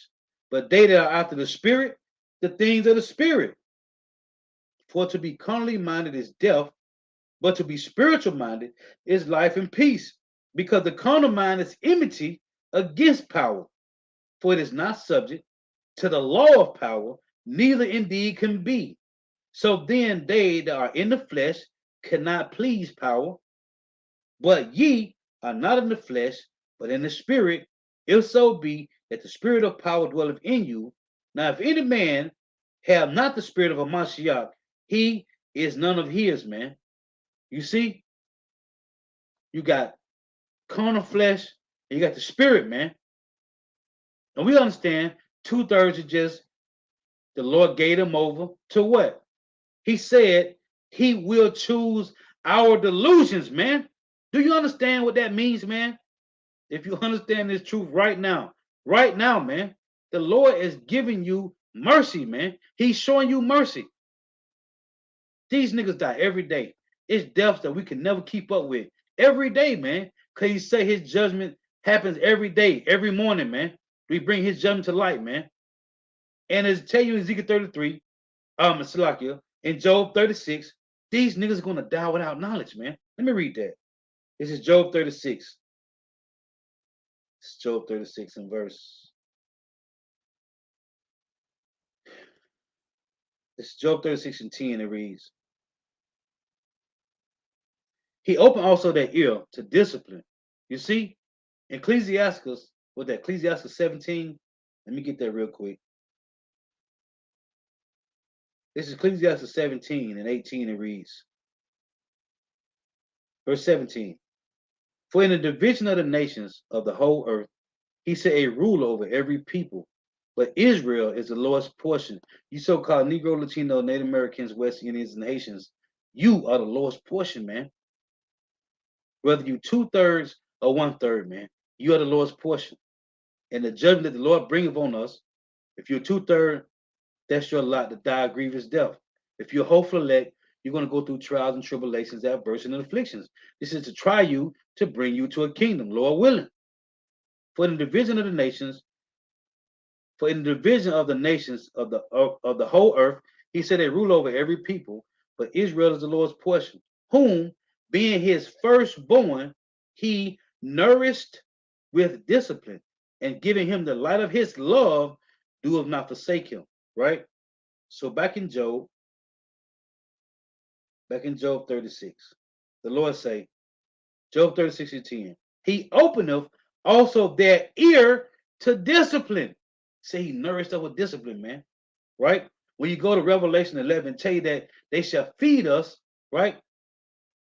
but they that are after the spirit, the things of the spirit. For to be carnally minded is death, but to be spiritual minded is life and peace. Because the carnal mind is enmity against power, for it is not subject to the law of power, neither indeed can be. So then they that are in the flesh cannot please power. But ye are not in the flesh, but in the spirit, if so be that the spirit of power dwelleth in you. Now, if any man have not the spirit of a Mashiach, he is none of his, man. You see, you got carnal flesh, and you got the spirit, man. And we understand 2/3 is just the Lord gave them over to what? He said he will choose our delusions, man. Do you understand what that means, man? If you understand this truth right now, man, the Lord is giving you mercy, man. He's showing you mercy. These niggas die every day. It's deaths that we can never keep up with. Every day, man. Because he say his judgment happens every day, every morning, man. We bring his judgment to light, man. And as I tell you in Ezekiel 33, Salakia, in Job 36, these niggas are going to die without knowledge, man. Let me read that. This is Job 36. It's Job 36 and verse. It's Job 36 and 10. It reads, he opened also their ear to discipline. You see, Ecclesiastes, what that? Ecclesiastes 17. Let me get that real quick. This is Ecclesiastes 17 and 18. It reads, Verse 17. For in the division of the nations of the whole earth, he set a ruler over every people. But Israel is the Lord's portion. You so-called Negro, Latino, Native Americans, West Indians, and Haitians, you are the Lord's portion, man. Whether you 2/3 or 1/3, man, you are the Lord's portion. And the judgment that the Lord bringeth on us, if you're 2/3, that's your lot to die a grievous death. If you're hopeful elect, you're going to go through trials and tribulations, adversity, and afflictions. This is to try you, to bring you to a kingdom, Lord willing. For in the division of the nations, for in the division of the nations of the whole earth, he said a rule over every people, but Israel is the Lord's portion, whom, being his firstborn, he nourished with discipline, and giving him the light of his love, doeth not forsake him. Right? So back in Job 36, the Lord say, Job 36:10, he openeth also their ear to discipline. Say he nourished up with discipline, man. Right? When you go to Revelation 11, tell you that they shall feed us, right?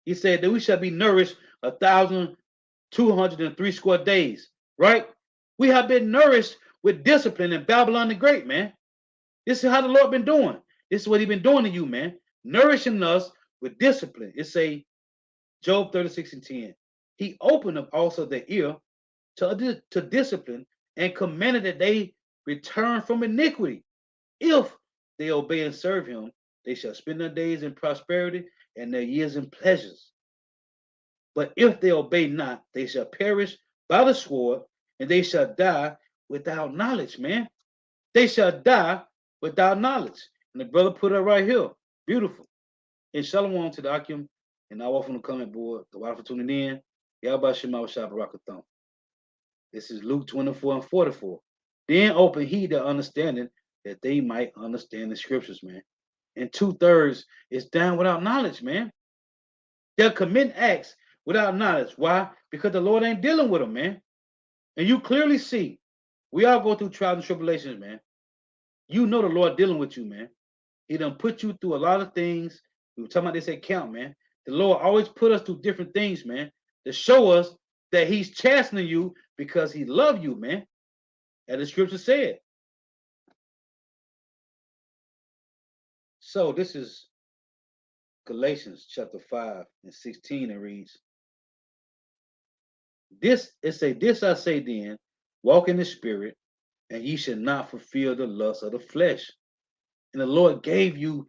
He said that we shall be nourished 1,203 square days, right? We have been nourished with discipline in Babylon the Great, man. This is how the Lord been doing. This is what he been doing to you, man. Nourishing us with discipline. It say Job 36:10. He opened up also the ear to discipline and commanded that they return from iniquity. If they obey and serve him, they shall spend their days in prosperity and their years in pleasures. But if they obey not, they shall perish by the sword, and they shall die without knowledge, man. They shall die without knowledge. And the brother put it right here. Beautiful. And shalom to the Akim, and I walk from the comment board. The wife for tuning in. Yahweh Shema Barakathon. This is Luke 24:44. Then open he their understanding, that they might understand the scriptures, man. And 2/3 is down without knowledge, man. They'll commit acts without knowledge. Why? Because the Lord ain't dealing with them, man. And you clearly see, we all go through trials and tribulations, man. You know the Lord dealing with you, man. He done put you through a lot of things. We were talking about this account, man. The Lord always put us through different things, man, to show us that he's chastening you because he loves you, man. As the scripture said. So this is Galatians chapter 5:16. It reads, this I say then, walk in the spirit, and ye shall not fulfill the lust of the flesh. And the Lord gave you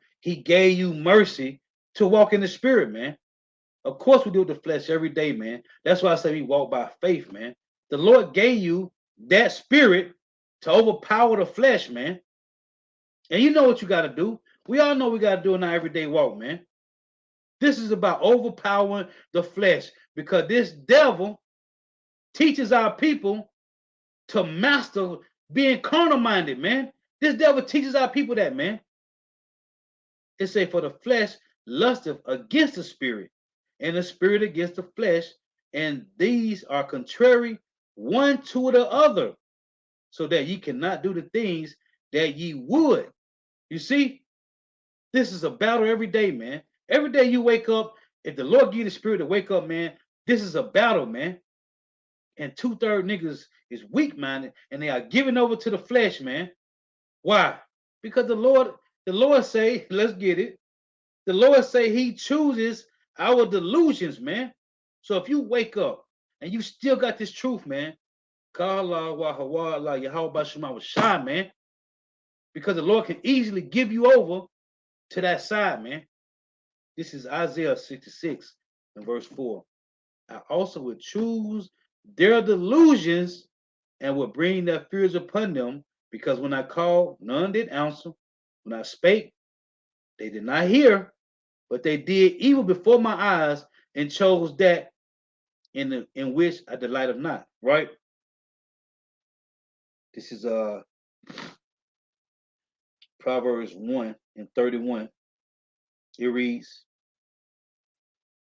mercy to walk in the spirit, man. Of course, we do with the flesh every day, man. That's why I say we walk by faith, man. The Lord gave you that spirit to overpower the flesh, man. And you know what you got to do. We all know we got to do in our everyday walk, man. This is about overpowering the flesh, because this devil teaches our people to master being carnal-minded, man. This devil teaches our people that, man. It say, for the flesh lusteth against the spirit, and the spirit against the flesh, and these are contrary one to the other, so that ye cannot do the things that ye would. You see, this is a battle every day, man. Every day you wake up, if the Lord give you the spirit to wake up, man, this is a battle, man. And 2/3 niggas is weak-minded, and they are giving over to the flesh, man. Why? Because the Lord say, let's get it. The Lord say he chooses our delusions, man. So if you wake up and you still got this truth, man, man, because the Lord can easily give you over to that side, man. This is Isaiah 66 and verse 4. I also would choose their delusions and would bring their fears upon them, because when I called, none did answer. When I spake, they did not hear, but they did evil before my eyes, and chose that in which I delighted not. Right? This is Proverbs 1:31. It reads,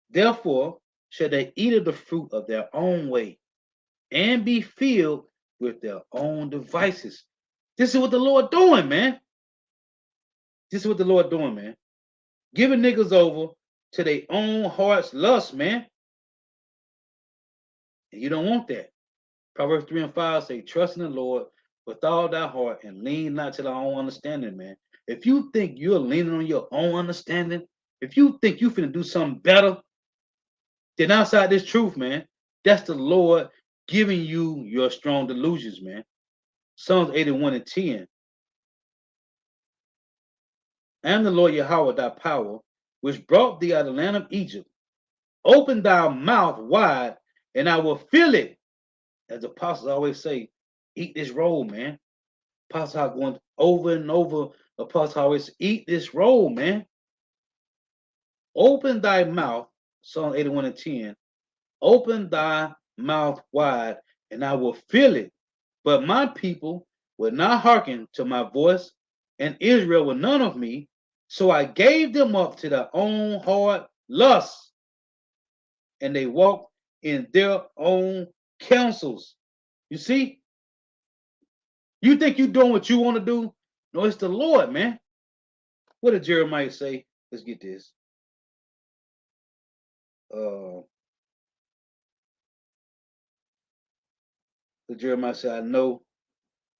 therefore shall they eat of the fruit of their own way, and be filled with their own devices. This is what the Lord doing, man. This is what the Lord doing, man. Giving niggas over to their own heart's lust, man. And you don't want that. Proverbs 3 and 5 say, trust in the Lord with all thy heart and lean not to thy own understanding, man. If you think you're leaning on your own understanding, if you think you finna do something better than outside this truth, man, that's the Lord giving you your strong delusions, man. Psalms 81 and 10. I am the Lord Yahweh, thy power, which brought thee out of the land of Egypt. Open thy mouth wide, and I will fill it. As the apostles always say, eat this roll, man. Apostle going over and over. Apostle always say, eat this roll, man. Open thy mouth, Psalm 81 and 10. Open thy mouth wide, and I will fill it. But my people will not hearken to my voice, and Israel will none of me. So I gave them up to their own hard lusts, and they walked in their own counsels. You see? You think you're doing what you want to do? No, it's the Lord, man. What did Jeremiah say? Let's get this. Jeremiah said, I know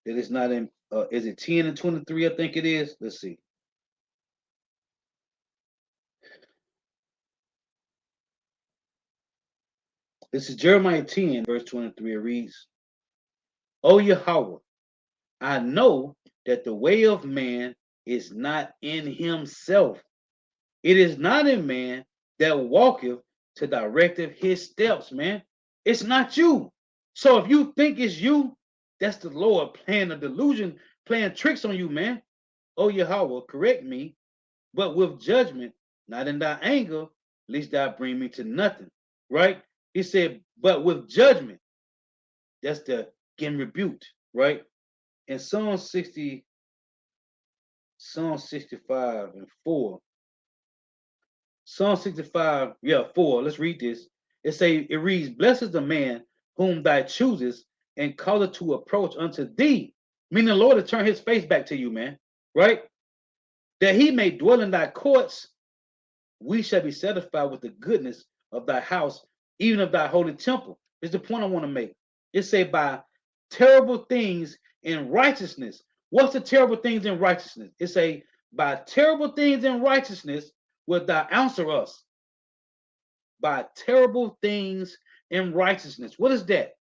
that it's not in, is it 10 and 23? I think it is. Let's see. This is Jeremiah 10, verse 23. It reads, O Yahweh, I know that the way of man is not in himself. It is not in man that walketh to direct his steps, man. It's not you. So if you think it's you, that's the Lord playing a delusion, playing tricks on you, man. Oh Yahweh, correct me, but with judgment, not in thy anger, lest thou bring me to nothing. Right? He said, but with judgment, that's the getting rebuked, right? In Psalm 65 and 4. Psalm 65, 4. Let's read this. It reads, blessed is the man whom thou choosest and calleth to approach unto thee. Meaning the Lord to turn his face back to you, man. Right? That he may dwell in thy courts. We shall be satisfied with the goodness of thy house, even of thy holy temple. Is the point I want to make. It say by terrible things in righteousness. What's the terrible things in righteousness? It say by terrible things in righteousness will thou answer us. By terrible things in righteousness. What is that?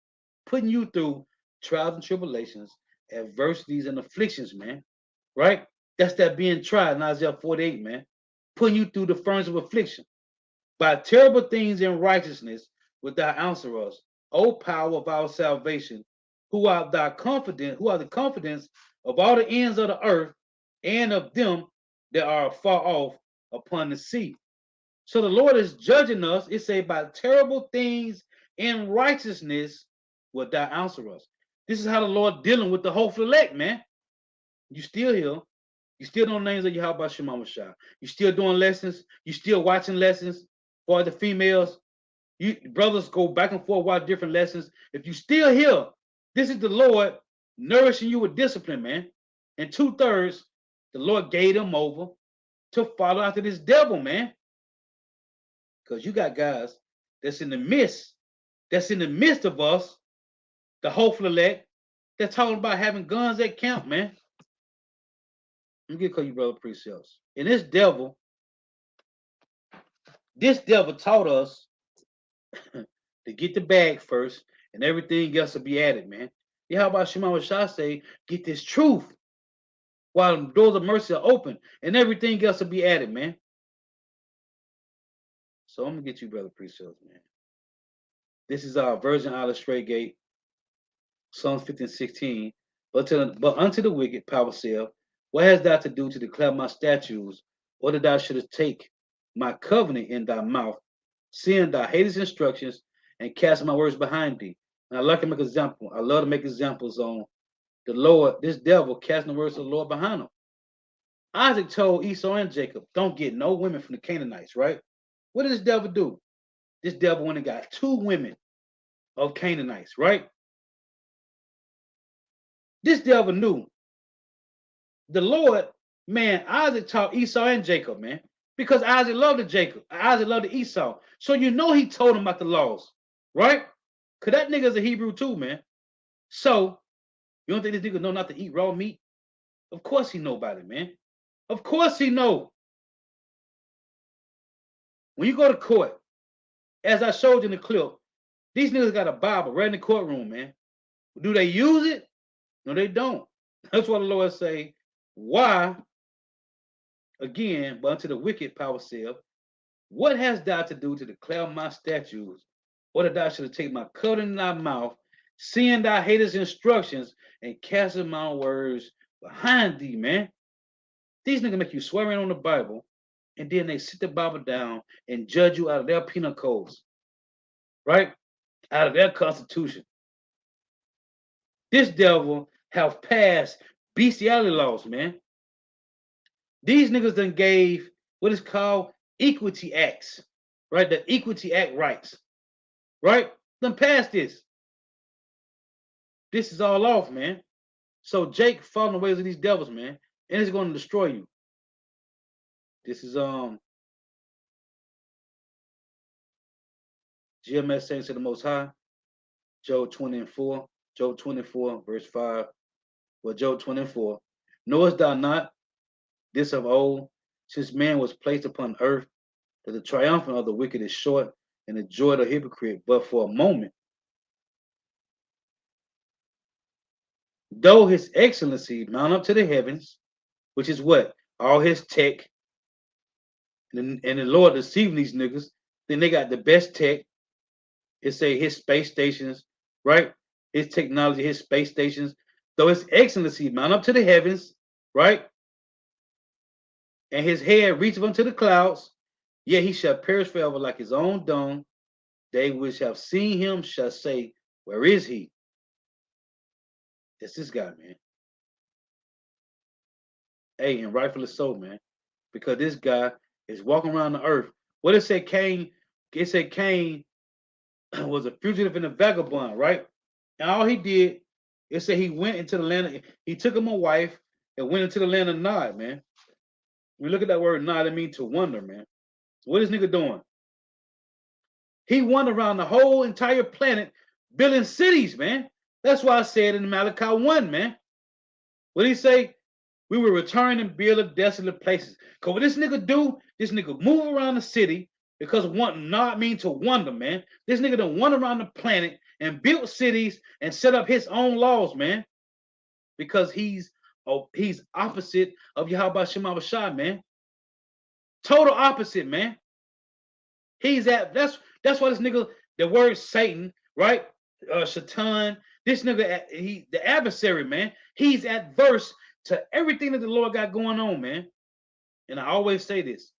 Putting you through trials and tribulations, adversities and afflictions, man. Right? That's that being tried in Isaiah 48, man. Putting you through the furnace of affliction. By terrible things in righteousness wilt thou answer us, O power of our salvation, who are the confidence of all the ends of the earth, and of them that are far off upon the sea. So the Lord is judging us. It say, by terrible things in righteousness wilt thou answer us. This is how the Lord dealing with the hopeful elect, man. You still here. You still know names of Yahweh Shema Shah. You still doing lessons. You still watching lessons for the females. You brothers go back and forth, watch different lessons. If you still here, this is the Lord nourishing you with discipline, man. And 2/3, the Lord gave them over to follow after this devil, man. Because you got guys that's in the midst of us, the hopeful elect, they're talking about having guns at camp, man. Let me call you brother precepts. And this devil taught us to get the bag first, and everything else will be added, man. Yeah, how about Shema Shah say, get this truth while the doors of mercy are open, and everything else will be added, man. So I'm gonna get you, brother precepts, man. This is our Virgin Island Straight Gate, Psalms 15, 16. But unto the wicked, power saith, what hast thou to do to declare my statutes, or that thou shouldest take my covenant in thy mouth, seeing thou hatest instructions and cast my words behind thee? And I like to make example. I love to make examples on the Lord, this devil casting the words of the Lord behind him. Isaac told Esau and Jacob, don't get no women from the Canaanites, right? What did this devil do? This devil went and got 2 women of Canaanites, right? This devil knew the Lord, man. Isaac taught Esau and Jacob, man, because Isaac loved Jacob. Isaac loved Esau. So you know he told him about the laws, right? Cause that nigga's a Hebrew too, man. So you don't think this nigga know not to eat raw meat? Of course he know about it, man. Of course he know. When you go to court, as I showed you in the clip, these niggas got a Bible right in the courtroom, man. Do they use it? No, they don't. That's why the Lord say, why, again, but unto the wicked power self, what has thou to do to declare my statutes, or that thou shouldst take my covenant in thy mouth, seeing thy haters' instructions, and casting my words behind thee, man? These niggas make you swear in on the Bible, and then they sit the Bible down and judge you out of their penal codes, right? Out of their constitution. This devil have passed bestiality laws, man. These niggas done gave what is called equity acts, right? The equity act rights, right? Done passed this. This is all off, man. So Jake following the ways of these devils, man, and it's going to destroy you. This is GMS saying to the Most High, Job 20:4, Job 24, verse 5. Well, Job 24. Knowest thou not this of old, since man was placed upon earth, that the triumphant of the wicked is short, and the joy of the hypocrite but for a moment? Though his excellency mount up to the heavens, which is what? All his tech, and the Lord deceiving these niggas. Then they got the best tech. It say his space stations, right? His technology, his space stations. Though his excellency mount up to the heavens, right? And his head reacheth unto the clouds, yet he shall perish forever like his own dung. They which have seen him shall say, where is he? That's this guy, man. Hey, and rightfully so, man. Because this guy is walking around the earth. What it said Cain, it said Cain was a fugitive and a vagabond, right? And all he did, it said he went into the land, he took him a wife and went into the land of Nod, man. When you look at that word Nod, it means to wonder, man. What is nigga doing? He wandered around the whole entire planet building cities, man. That's why I said in Malachi 1, man. What did he say? We will return and build up desolate places. Because what this nigga do, this nigga move around the city, because want not mean to wonder, man. This nigga done wander around the planet and built cities and set up his own laws, man. Because he's opposite of Yahweh Shema Bashai, man. Total opposite, man. He's that's why this nigga, the word Satan, right? Shaitan, this nigga, he the adversary, man. He's adverse to everything that the Lord got going on, man. And I always say this: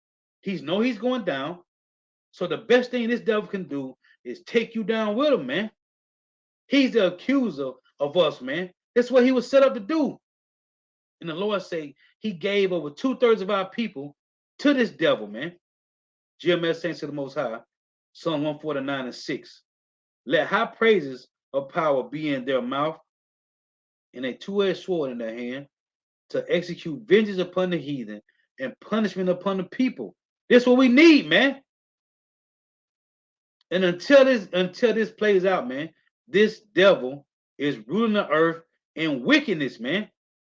he's going down. So the best thing this devil can do is take you down with him, man. He's the accuser of us, man. That's what he was set up to do. And the Lord say he gave over 2/3 of our people to this devil, man. GMS Saints to the Most High, Psalm 149:6. Let high praises of power be in their mouth, and a two-edged sword in their hand, to execute vengeance upon the heathen and punishment upon the people. This is what we need, man. And until this plays out, man, this devil is ruling the earth in wickedness, man,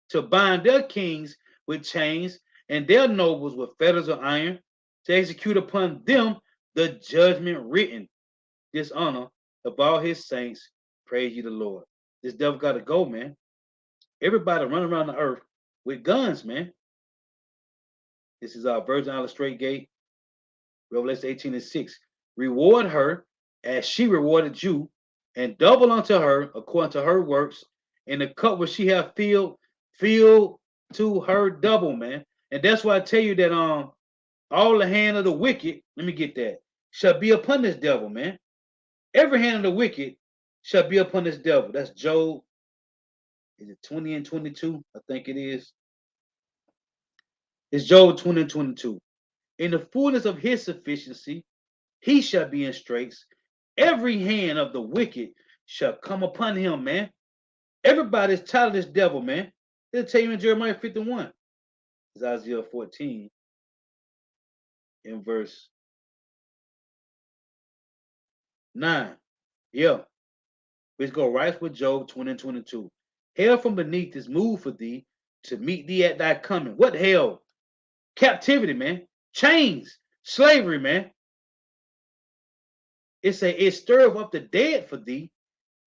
to bind their kings with chains and their nobles with fetters of iron, to execute upon them the judgment written. Dishonor of all his saints, praise ye the Lord. This devil got to go, man. Everybody running around the earth with guns, man. This is our Virgin Island Straight Gate, Revelation 18:6. Reward her as she rewarded you, and double unto her according to her works, and the cup which she hath filled to her double, man. And that's why I tell you that all the hand of the wicked, let me get that, shall be upon this devil, man. Every hand of the wicked shall be upon this devil. That's Job. Is it 20 and 22? I think it is. It's Job 20 and 22. In the fullness of his sufficiency, he shall be in straits. Every hand of the wicked shall come upon him, man. Everybody's tired of this devil, man. It'll tell you in Jeremiah 51. It's Isaiah 14 in verse 9. Yeah. which go right with Job 20 and 22. Hell from beneath is moved for thee to meet thee at thy coming. What hell? Captivity, man. Chains. Slavery, man. It stirreth up the dead for thee.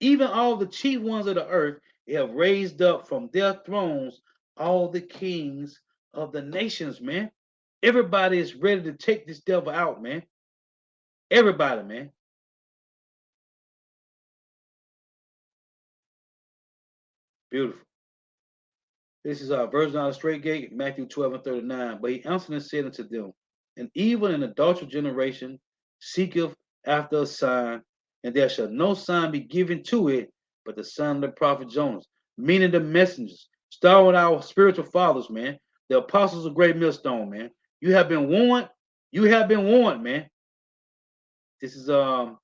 Even all the chief ones of the earth have raised up from their thrones all the kings of the nations, man. Everybody is ready to take this devil out, man. Everybody, man. Beautiful. This is our version out of straight gate, Matthew 12 and 39. But he answered and said unto them, an evil and adulterous generation seeketh after a sign, and there shall no sign be given to it but the sign of the prophet Jonas, meaning the messengers, starting with our spiritual fathers, man, the apostles of great millstone, man. You have been warned. You have been warned, man. This is damn,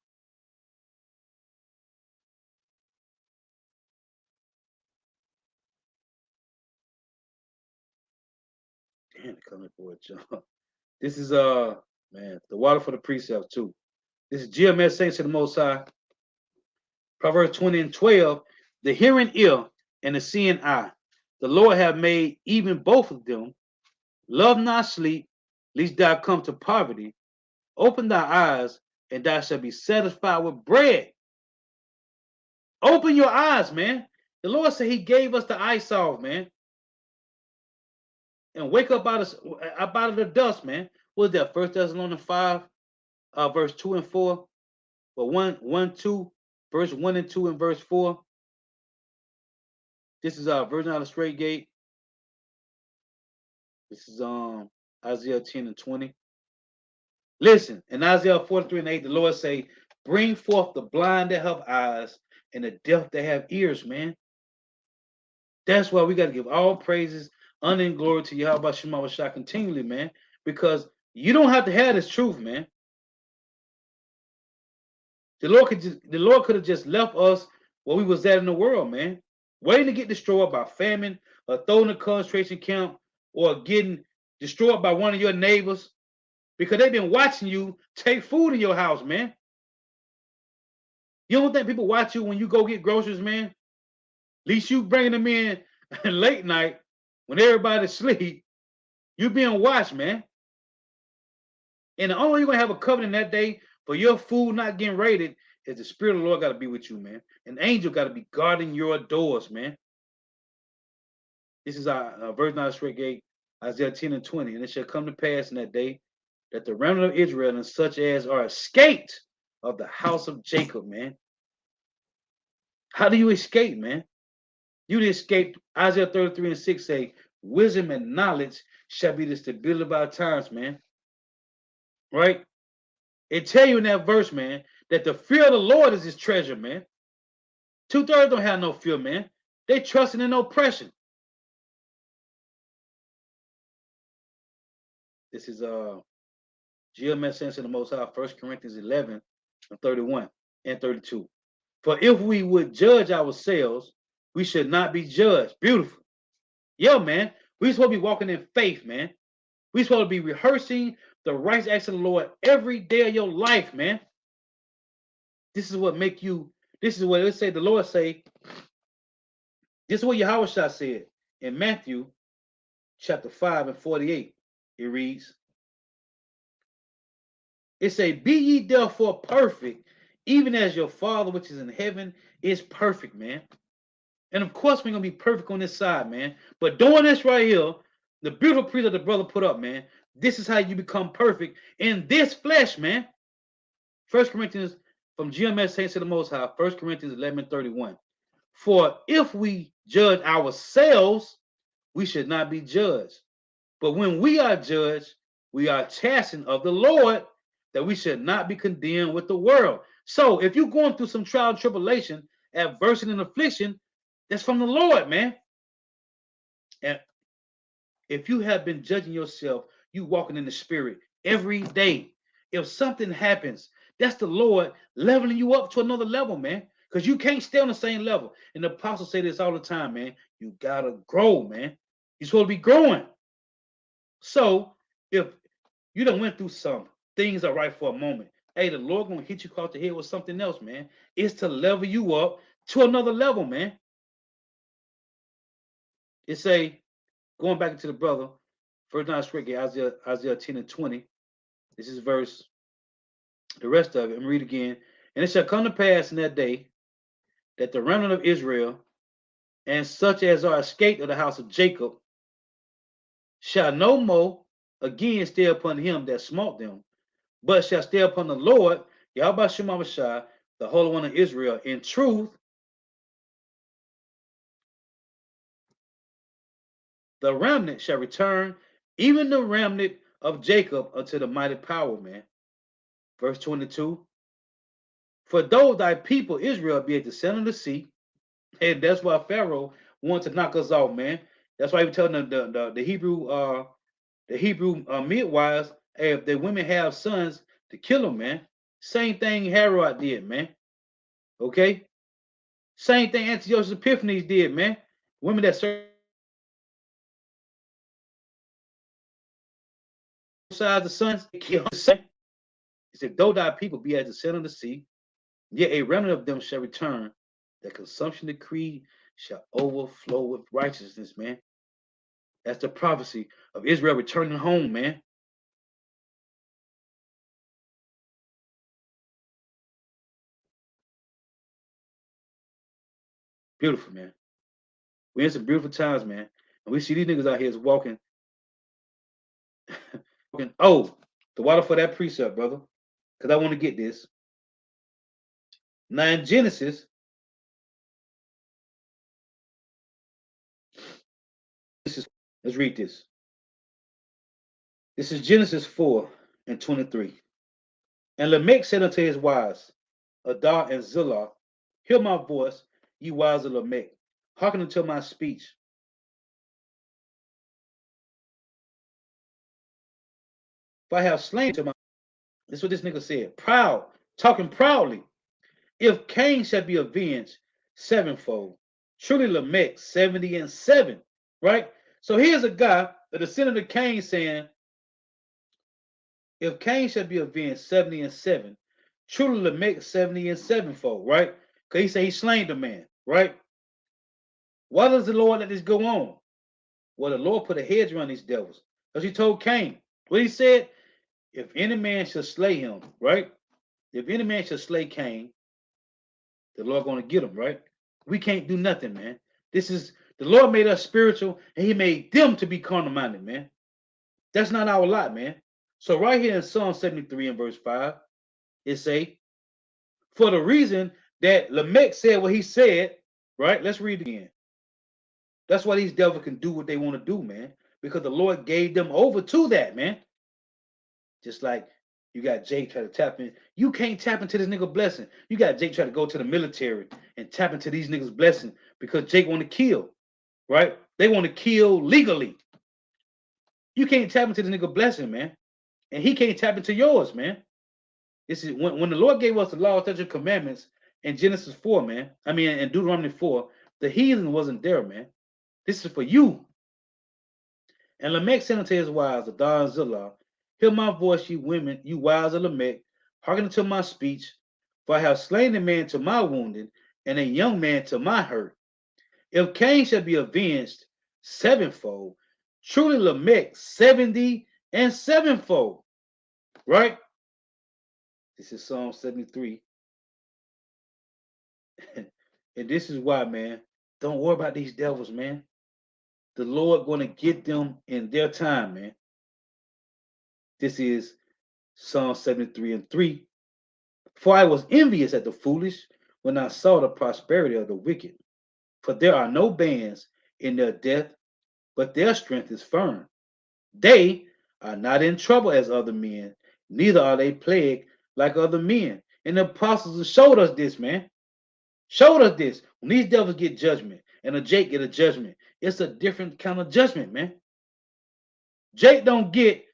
coming for it, John. This is man, the water for the precept too. This is GMS Saints to the Most High. Proverbs 20 and 12, the hearing ear and the seeing eye. The Lord have made even both of them. Love not sleep, lest thou come to poverty. Open thy eyes, and thou shalt be satisfied with bread. Open your eyes, man. The Lord said he gave us the eye salve, man. And wake up out of the dust, man. What is that? 1 Thessalonians 5, verse 2 and 4. Well, 1, 2, verse 1 and 2 and verse 4. This is our version out of straight gate. This is Isaiah 10 and 20. Listen, in Isaiah 43 and 8, the Lord say, bring forth the blind that have eyes and the deaf that have ears, man. That's why we got to give all praises, honor, and glory to Yahweh Shema Shah continually, man. Because you don't have to have this truth, man. The Lord could have just left us where we was at in the world, man. Waiting to get destroyed by famine, or thrown in a concentration camp, or getting destroyed by one of your neighbors. Because they've been watching you take food in your house, man. You don't think people watch you when you go get groceries, man? At least you bringing them in late night when everybody's asleep. You being watched, man. And the only way you're going to have a covenant that day for your food not getting raided is the Spirit of the Lord got to be with you, man. An angel got to be guarding your doors, man. This is our version out of straight gate, Isaiah 10 and 20. And it shall come to pass in that day that the remnant of Israel and such as are escaped of the house of Jacob, man. How do you escape, man? You escape. Isaiah 33 and 6 say, wisdom and knowledge shall be the stability of our times, man. Right? It tell you in that verse, man, that the fear of the Lord is his treasure, man. 2/3 don't have no fear, man. They trusting in oppression. This is GMS Sense in the Most High, 1 Corinthians 11 and 31 and 32. For if we would judge ourselves, we should not be judged. Beautiful. Yo, man, we supposed to be walking in faith, man. We supposed to be rehearsing the right acts of the Lord every day of your life, man. This is what make you, this is what it say, the Lord say, this is what Yahweh Shah said in Matthew chapter 5 and 48. It reads, it say, be ye therefore perfect, even as your Father which is in heaven is perfect, man. And of course, we're going to be perfect on this side, man. But doing this right here, the beautiful priest that the brother put up, man, this is how you become perfect in this flesh, man. 1 Corinthians, from GMS Saints to the Most High, 1 Corinthians 11:31. For if we judge ourselves, we should not be judged. But when we are judged, we are chastened of the Lord, that we should not be condemned with the world. So if you're going through some trial and tribulation, adversity and affliction, that's from the Lord, man. And if you have been judging yourself, you walking in the spirit every day. If something happens, that's the Lord leveling you up to another level, man. Because you can't stay on the same level. And the apostles say this all the time, man. You gotta grow, man. You're supposed to be growing. So if you done went through some things are right for a moment, hey, the Lord gonna hit you across the head with something else, man. It's to level you up, to another level, man. It say, going back into the brother, first time script, Isaiah 10 and 20. This is verse, the rest of it. I'm read again. And it shall come to pass in that day that the remnant of Israel and such as are escaped of the house of Jacob shall no more again stay upon him that smote them, but shall stay upon the Lord, Yahweh Shemavashai, the Holy One of Israel, in truth. The remnant shall return, even the remnant of Jacob, unto the mighty power, man. Verse 22. For though thy people Israel be at the center of the sea, and that's why Pharaoh wanted to knock us off, man. That's why he was telling the Hebrew midwives, hey, if the women have sons, to kill them, man. Same thing Herod did, man. Okay? Same thing Antiochus Epiphanes did, man. Women that circumcised the sons, they killed them. He said, though thy people be at the center of the sea, yet a remnant of them shall return. The consumption decree shall overflow with righteousness, man. That's the prophecy of Israel returning home, man. Beautiful, man. We're in some beautiful times, man. And we see these niggas out here is walking. Oh, the water for that precept, brother. Because I want to get this. Now in Genesis, let's read this. This is Genesis 4 and 23. And Lamech said unto his wives, Adar and Zillah, hear my voice, ye wives of Lamech. Hearken unto my speech. If I have slain to my, this is what this nigga said. Proud, talking proudly. If Cain shall be avenged sevenfold, truly Lamech 70 and 7. Right? So here's a guy, a descendant of Cain, saying, if Cain shall be avenged 70 and 7, truly Lamech 70 and 7-fold, right? Because he said he slain the man, right? Why does the Lord let this go on? Well, the Lord put a hedge around these devils. Because he told Cain, what he said, if any man shall slay him, right? If any man shall slay Cain, the Lord going to get him, right? We can't do nothing, man. This is, the Lord made us spiritual, and he made them to be carnal-minded, man. That's not our lot, man. So right here in Psalm 73 and verse 5, it say, for the reason that Lamech said what he said, right? Let's read it again. That's why these devils can do what they want to do, man. Because the Lord gave them over to that, man. Just like you got Jake try to tap in. You can't tap into this nigga blessing. You got Jake try to go to the military and tap into these niggas' blessing because Jake want to kill, right? They want to kill legally. You can't tap into the nigga blessing, man. And he can't tap into yours, man. This is when the Lord gave us the law, statutes, and commandments in Genesis 4, man. I mean, in Deuteronomy 4, the heathen wasn't there, man. This is for you. And Lamech said unto his wives, Adar and Zillah, hear my voice, ye women, you wives of Lamech, hearken unto my speech, for I have slain a man to my wounding, and a young man to my hurt. If Cain shall be avenged sevenfold, truly Lamech 70 and 7-fold. Right? This is Psalm 73. And this is why, man, don't worry about these devils, man. The Lord going to get them in their time, man. This is Psalm 73 and 3. For I was envious at the foolish when I saw the prosperity of the wicked. For there are no bands in their death, but their strength is firm. They are not in trouble as other men, neither are they plagued like other men. And the apostles showed us this, man. Showed us this. When these devils get judgment and a Jake get a judgment, it's a different kind of judgment, man. Jake don't get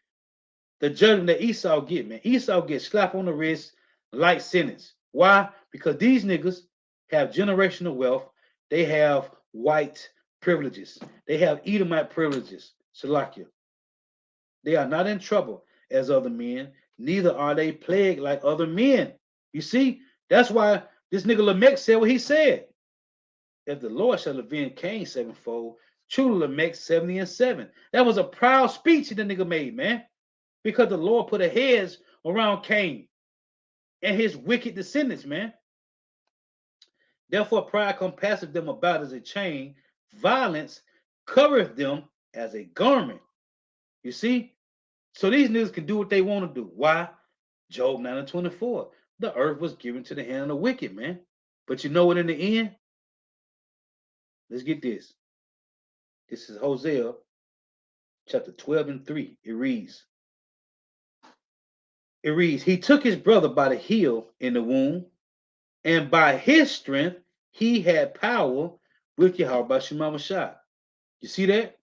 the judgment that Esau get, man. Esau gets slapped on the wrist, light sentence. Why? Because these niggas have generational wealth. They have white privileges. They have Edomite privileges. Shalakia. They are not in trouble as other men, neither are they plagued like other men. You see, that's why this nigga Lamech said what he said. if the Lord shall avenge Cain sevenfold, truly Lamech 70 and 7. That was a proud speech that the nigga made, man. Because the Lord put a hedge around Cain and his wicked descendants, man. Therefore, pride compasseth them about as a chain, violence covereth them as a garment. You see? So these niggas can do what they want to do. Why? Job 9 and 24. The earth was given to the hand of the wicked, man. But you know what, in the end? Let's get this. This is Hosea chapter 12 and 3. It reads, he took his brother by the heel in the womb, and by his strength he had power with Yahweh Shemamashah. You see that?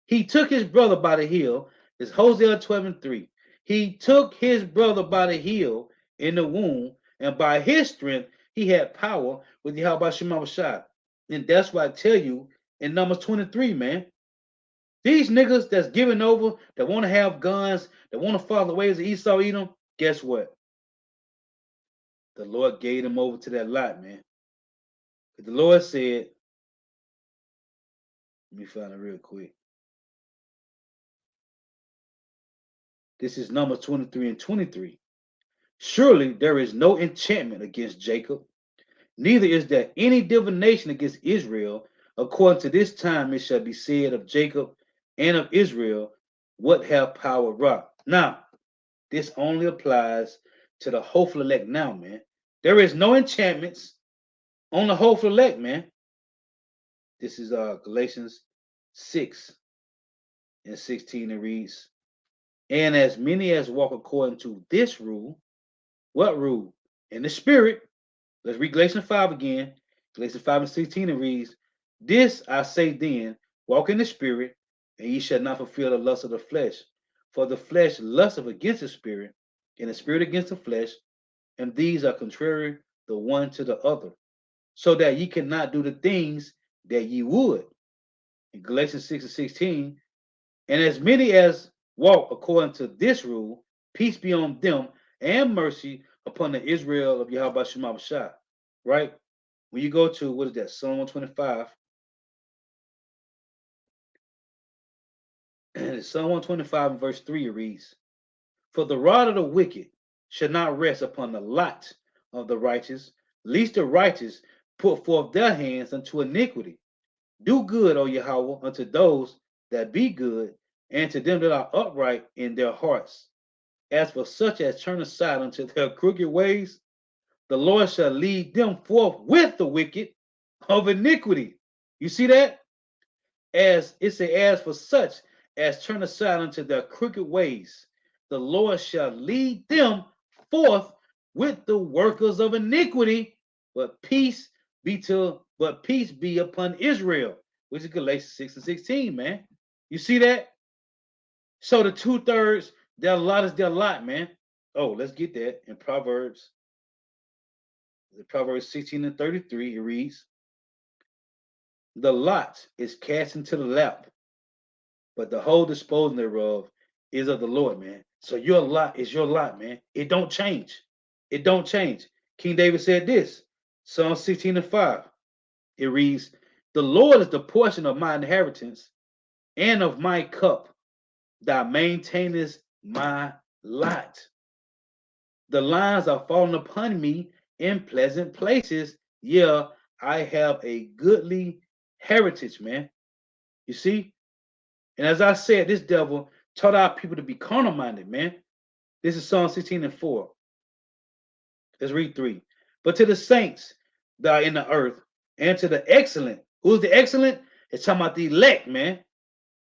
He took his brother by the heel. It's Hosea 12 and 3. He took his brother by the heel in the womb, and by his strength he had power with Yahweh Shemamashah. And that's why I tell you in Numbers 23, man. These niggas that's giving over, that want to have guns, that want to follow the ways of Esau, Edom, guess what? The Lord gave them over to that lot, man. The Lord said, let me find it real quick. This is Numbers 23 and 23. Surely there is no enchantment against Jacob, neither is there any divination against Israel. According to this time it shall be said of Jacob and of Israel, what have power wrought. Now, this only applies to the hopeful elect now, man. There is no enchantments on the hopeful elect, man. This is Galatians 6 and 16. It reads, and as many as walk according to this rule, what rule? In the spirit. Let's read Galatians 5 again. Galatians 5 and 16, it reads, this I say then, walk in the spirit, and ye shall not fulfill the lust of the flesh. For the flesh lusteth against the spirit, and the spirit against the flesh, and these are contrary the one to the other, so that ye cannot do the things that ye would. In Galatians 6 and 16, and as many as walk according to this rule, peace be on them and mercy upon the Israel of Yahweh Shema Bashah. Right? When you go to, what is that, Psalm 125, Psalm 125 and verse 3, it reads, for the rod of the wicked shall not rest upon the lot of the righteous, lest the righteous put forth their hands unto iniquity. Do good, O Yahweh, unto those that be good, and to them that are upright in their hearts. As for such as turn aside unto their crooked ways, the Lord shall lead them forth with the wicked of iniquity. You see that? As it says, as for such as turn aside unto their crooked ways, the Lord shall lead them forth with the workers of iniquity, but peace be upon Israel, which is Galatians 6 and 16, man. You see that? So the 2/3, their lot is their lot, man. Oh, let's get that in Proverbs 16 and 33, it reads, the lot is cast into the lap, but the whole disposing thereof is of the Lord, man. So your lot is your lot, man. It don't change. It don't change. King David said this, Psalm 16 and 5. It reads, the Lord is the portion of my inheritance and of my cup. Thou maintainest my lot. The lines are falling upon me in pleasant places. Yeah, I have a goodly heritage, man. You see? And as I said, this devil taught our people to be carnal minded, man. This is Psalm 16 and 4. Let's read 3. But to the saints that are in the earth, and to the excellent. Who's the excellent? It's talking about the elect, man.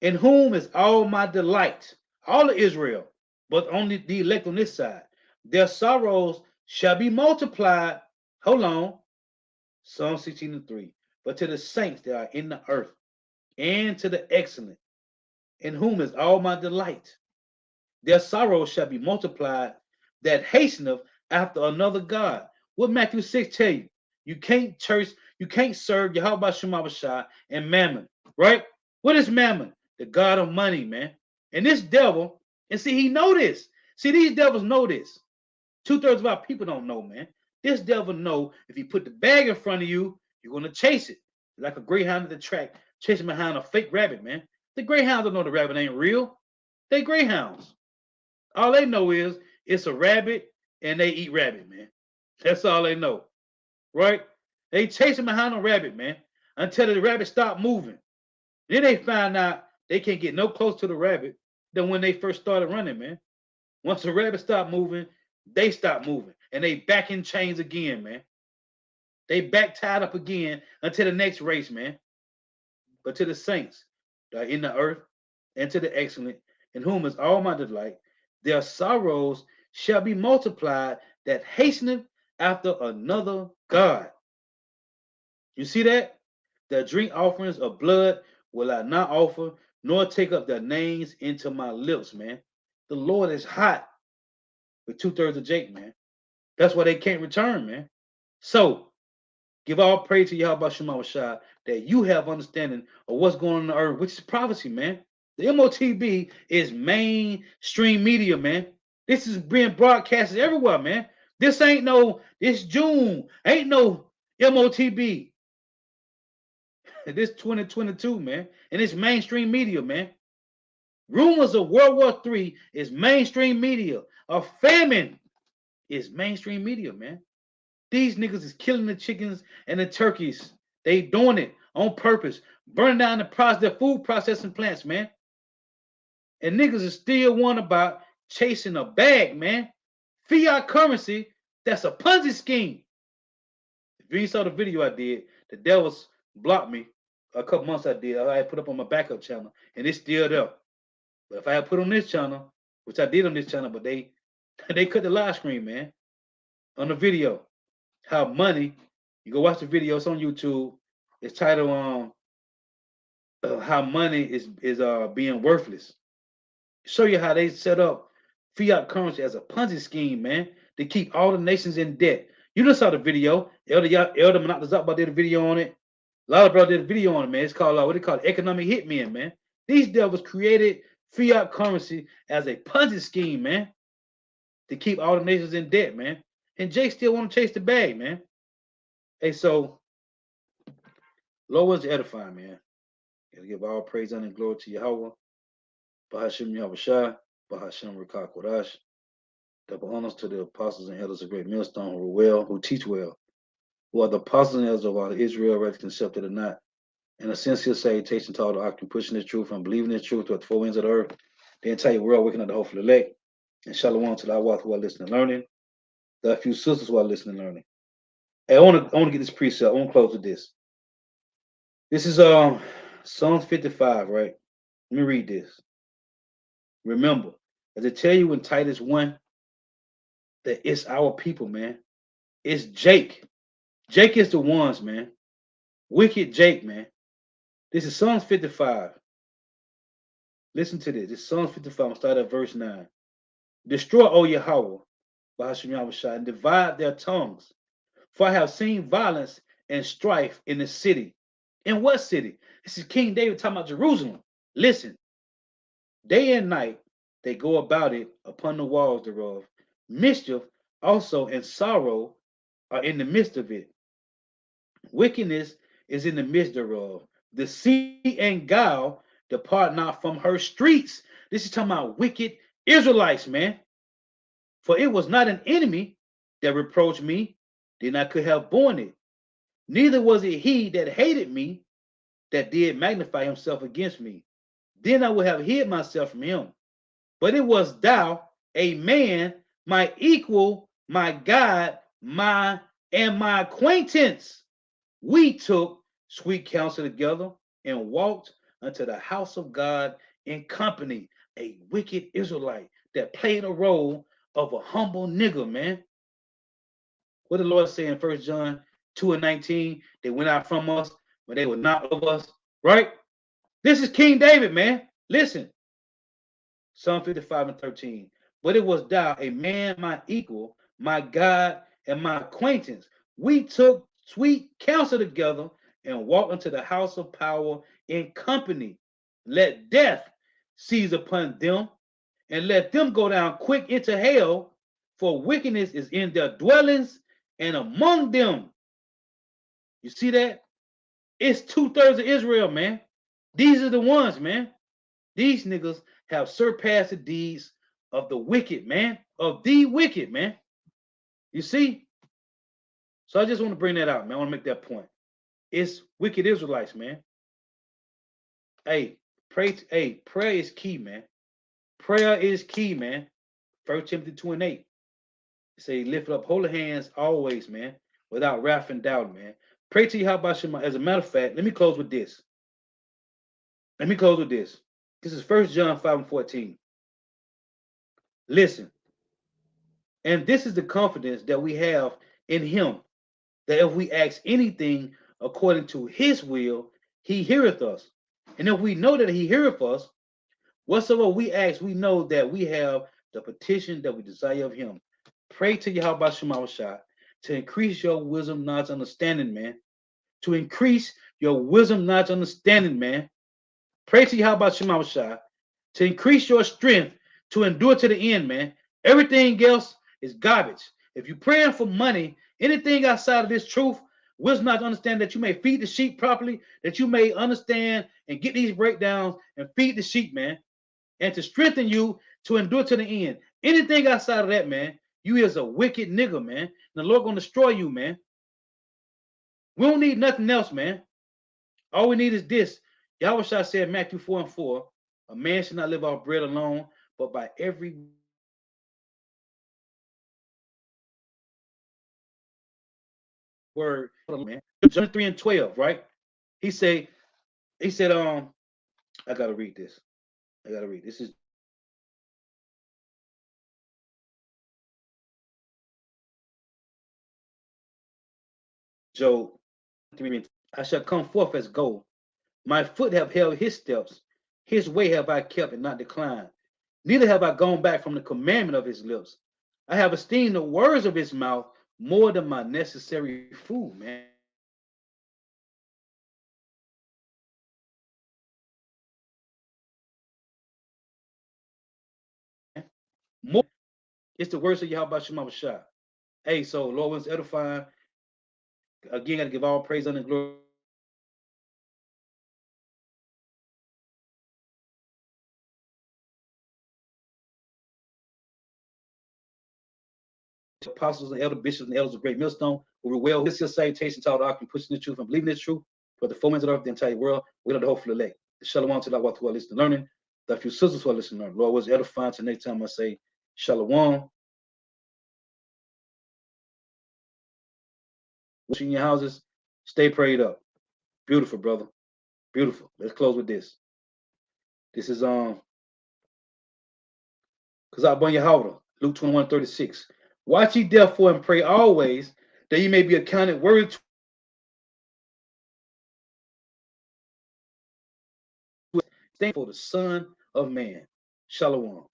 In whom is all my delight. All of Israel, but only the elect on this side. Their sorrows shall be multiplied. Hold on. Psalm 16 and 3. But to the saints that are in the earth, and to the excellent, in whom is all my delight, their sorrows shall be multiplied, that hasteneth after another God. What Matthew 6 tell you? You can't serve Yahweh Shema Bashah and Mammon, right? What is Mammon? The God of money, man. And this devil, and see, he know this. See, these devils know this. 2/3 of our people don't know, man. This devil know if he put the bag in front of you, you're going to chase it. like a greyhound at the track chasing behind a fake rabbit, man. The greyhounds don't know the rabbit ain't real. They greyhounds. All they know is it's a rabbit and they eat rabbit, man. That's all they know, right? They chasing behind a rabbit, man, until the rabbit stop moving. Then they find out they can't get no closer to the rabbit than when they first started running, man. Once the rabbit stop moving, they stop moving, and they back in chains again, man. They back tied up again until the next race, man. But to the saints that are in the earth, and to the excellent, in whom is all my delight, their sorrows shall be multiplied that hasteneth after another God. You see that? The drink offerings of blood will I not offer, nor take up their names into my lips, man. The Lord is hot with 2/3 of Jake, man. That's why they can't return, man. So give all praise to Yahweh Shema Shah that you have understanding of what's going on the earth, which is prophecy, man. The MOTB is mainstream media, man. This is being broadcasted everywhere, man. This ain't no, this June, ain't no MOTB. This 2022, man. And it's mainstream media, man. Rumors of World War III is mainstream media. A famine is mainstream media, man. These niggas is killing the chickens and the turkeys. They doing it on purpose, burning down their food processing plants, man. And niggas is still one about chasing a bag, man. Fiat currency, that's a Ponzi scheme. If you saw the video I did, the devils blocked me a couple months I did. I had put up on my backup channel, and it's still there. But if I had put on this channel, which I did on this channel, but they cut the live stream, man, on the video. How money, you go watch the video, it's on YouTube. It's titled how money is being worthless. Show you how they set up fiat currency as a Ponzi scheme, man, to keep all the nations in debt. You just saw the video. Elder Monatazakba did a video on it. A lot of brothers did a video on it, man. It's called what they call it, economic hitmen, man. These devils created fiat currency as a Ponzi scheme, man, to keep all the nations in debt, man. And Jake still want to chase the bag, man. Hey, so Lord was edifying, man. Gotta give all praise and glory to Yahweh. Bahashim Yahweh Shai, Bahashim Rakak Kodash. Double honors to the apostles and elders of Great Millstone who teach well, who are the apostles and elders of all Israel, whether accepted or not. And a sincere salutation to all the octane pushing this truth and believing this truth at the four ends of the earth, the entire world, waking up the hopeful elect. And shalom to the Awad who are listening and learning. There are a few sisters who are listening and learning. Hey, I want to get this precept. I want to close with this. This is Psalms 55, right? Let me read this. Remember, as I tell you in Titus 1, that it's our people, man. It's Jake. Jake is the ones, man. Wicked Jake, man. This is Psalms 55. Listen to this. This is Psalms 55. I'm going to start at verse 9. Destroy, O Yahweh, Bahashim Yahweh Shai, and divide their tongues. For I have seen violence and strife in the city. In what city? This is King David talking about Jerusalem. Listen. Day and night they go about it upon the walls thereof. Mischief also and sorrow are in the midst of it. Wickedness is in the midst thereof. Deceit and guile depart not from her streets. This is talking about wicked Israelites, man. For it was not an enemy that reproached me, then I could have borne it. Neither was it he that hated me that did magnify himself against me. Then I would have hid myself from him. But it was thou, a man, my equal, my God, my acquaintance. We took sweet counsel together and walked unto the house of God in company. A wicked Israelite that played a role of a humble nigger, man. What did the Lord say in 1 John 2:19? They went out from us, but they were not of us, right? This is King David, man. Listen. Psalm 55:13. But it was thou, a man, my equal, my God, and my acquaintance. We took sweet counsel together and walked into the house of power in company. Let death seize upon them, and let them go down quick into hell, for wickedness is in their dwellings and among them. You see that? It's 2/3 of Israel, man. These are the ones, man. These niggas have surpassed the deeds of the wicked, man. Of the wicked, man. You see? So I just want to bring that out, man. I want to make that point. It's wicked Israelites, man. Hey, prayer is key, man. Prayer is key, man. 1 Timothy 2:8. Say, lift up holy hands always, man, without wrath and doubt, man. Pray to Yahweh Shema. As a matter of fact, let me close with this. This is 1 John 5:14. Listen, and this is the confidence that we have in him, that if we ask anything according to his will, he heareth us. And if we know that he heareth us, whatsoever we ask, we know that we have the petition that we desire of him. Pray to Yahweh Shema to increase your wisdom, knowledge, understanding, man. To increase your wisdom, knowledge, understanding, man. Pray to Yahweh Shema to increase your strength to endure to the end, man. Everything else is garbage. If you're praying for money, anything outside of this truth, wisdom, knowledge, understand that you may feed the sheep properly, that you may understand and get these breakdowns and feed the sheep, man, and to strengthen you to endure to the end. Anything outside of that, man, you is a wicked nigga, man. And the Lord gonna destroy you, man. We don't need nothing else, man. All we need is this. Yahweh Shah said, Matthew 4:4, a man should not live off bread alone, but by every word, man. John 3:12, right? He said, I gotta read this. This is Job 3. I shall come forth as gold. My foot have held his steps. His way have I kept and not declined. Neither have I gone back from the commandment of his lips. I have esteemed the words of his mouth more than my necessary food, man. More, it's the words of Yahweh Shema Shah. Hey, so Lord was edifying. Again, got to give all praise and glory to apostles and elder bishops and elders of great millstone who were well. This is salutation to all the ark and pushing the truth and believing this truth. For the four winds of the earth, the entire world, we know the hope for the elect. The shalom to the who are listening learning. The few sisters who are listening learning. Lord was edifying. So next time I say shalom. Wishing in your houses, stay prayed up. Beautiful, brother. Beautiful. Let's close with this. This is because I burn your Yahweh, Luke 21:36. Watch ye therefore and pray always that ye may be accounted worthy to stand for the Son of Man. Shalom.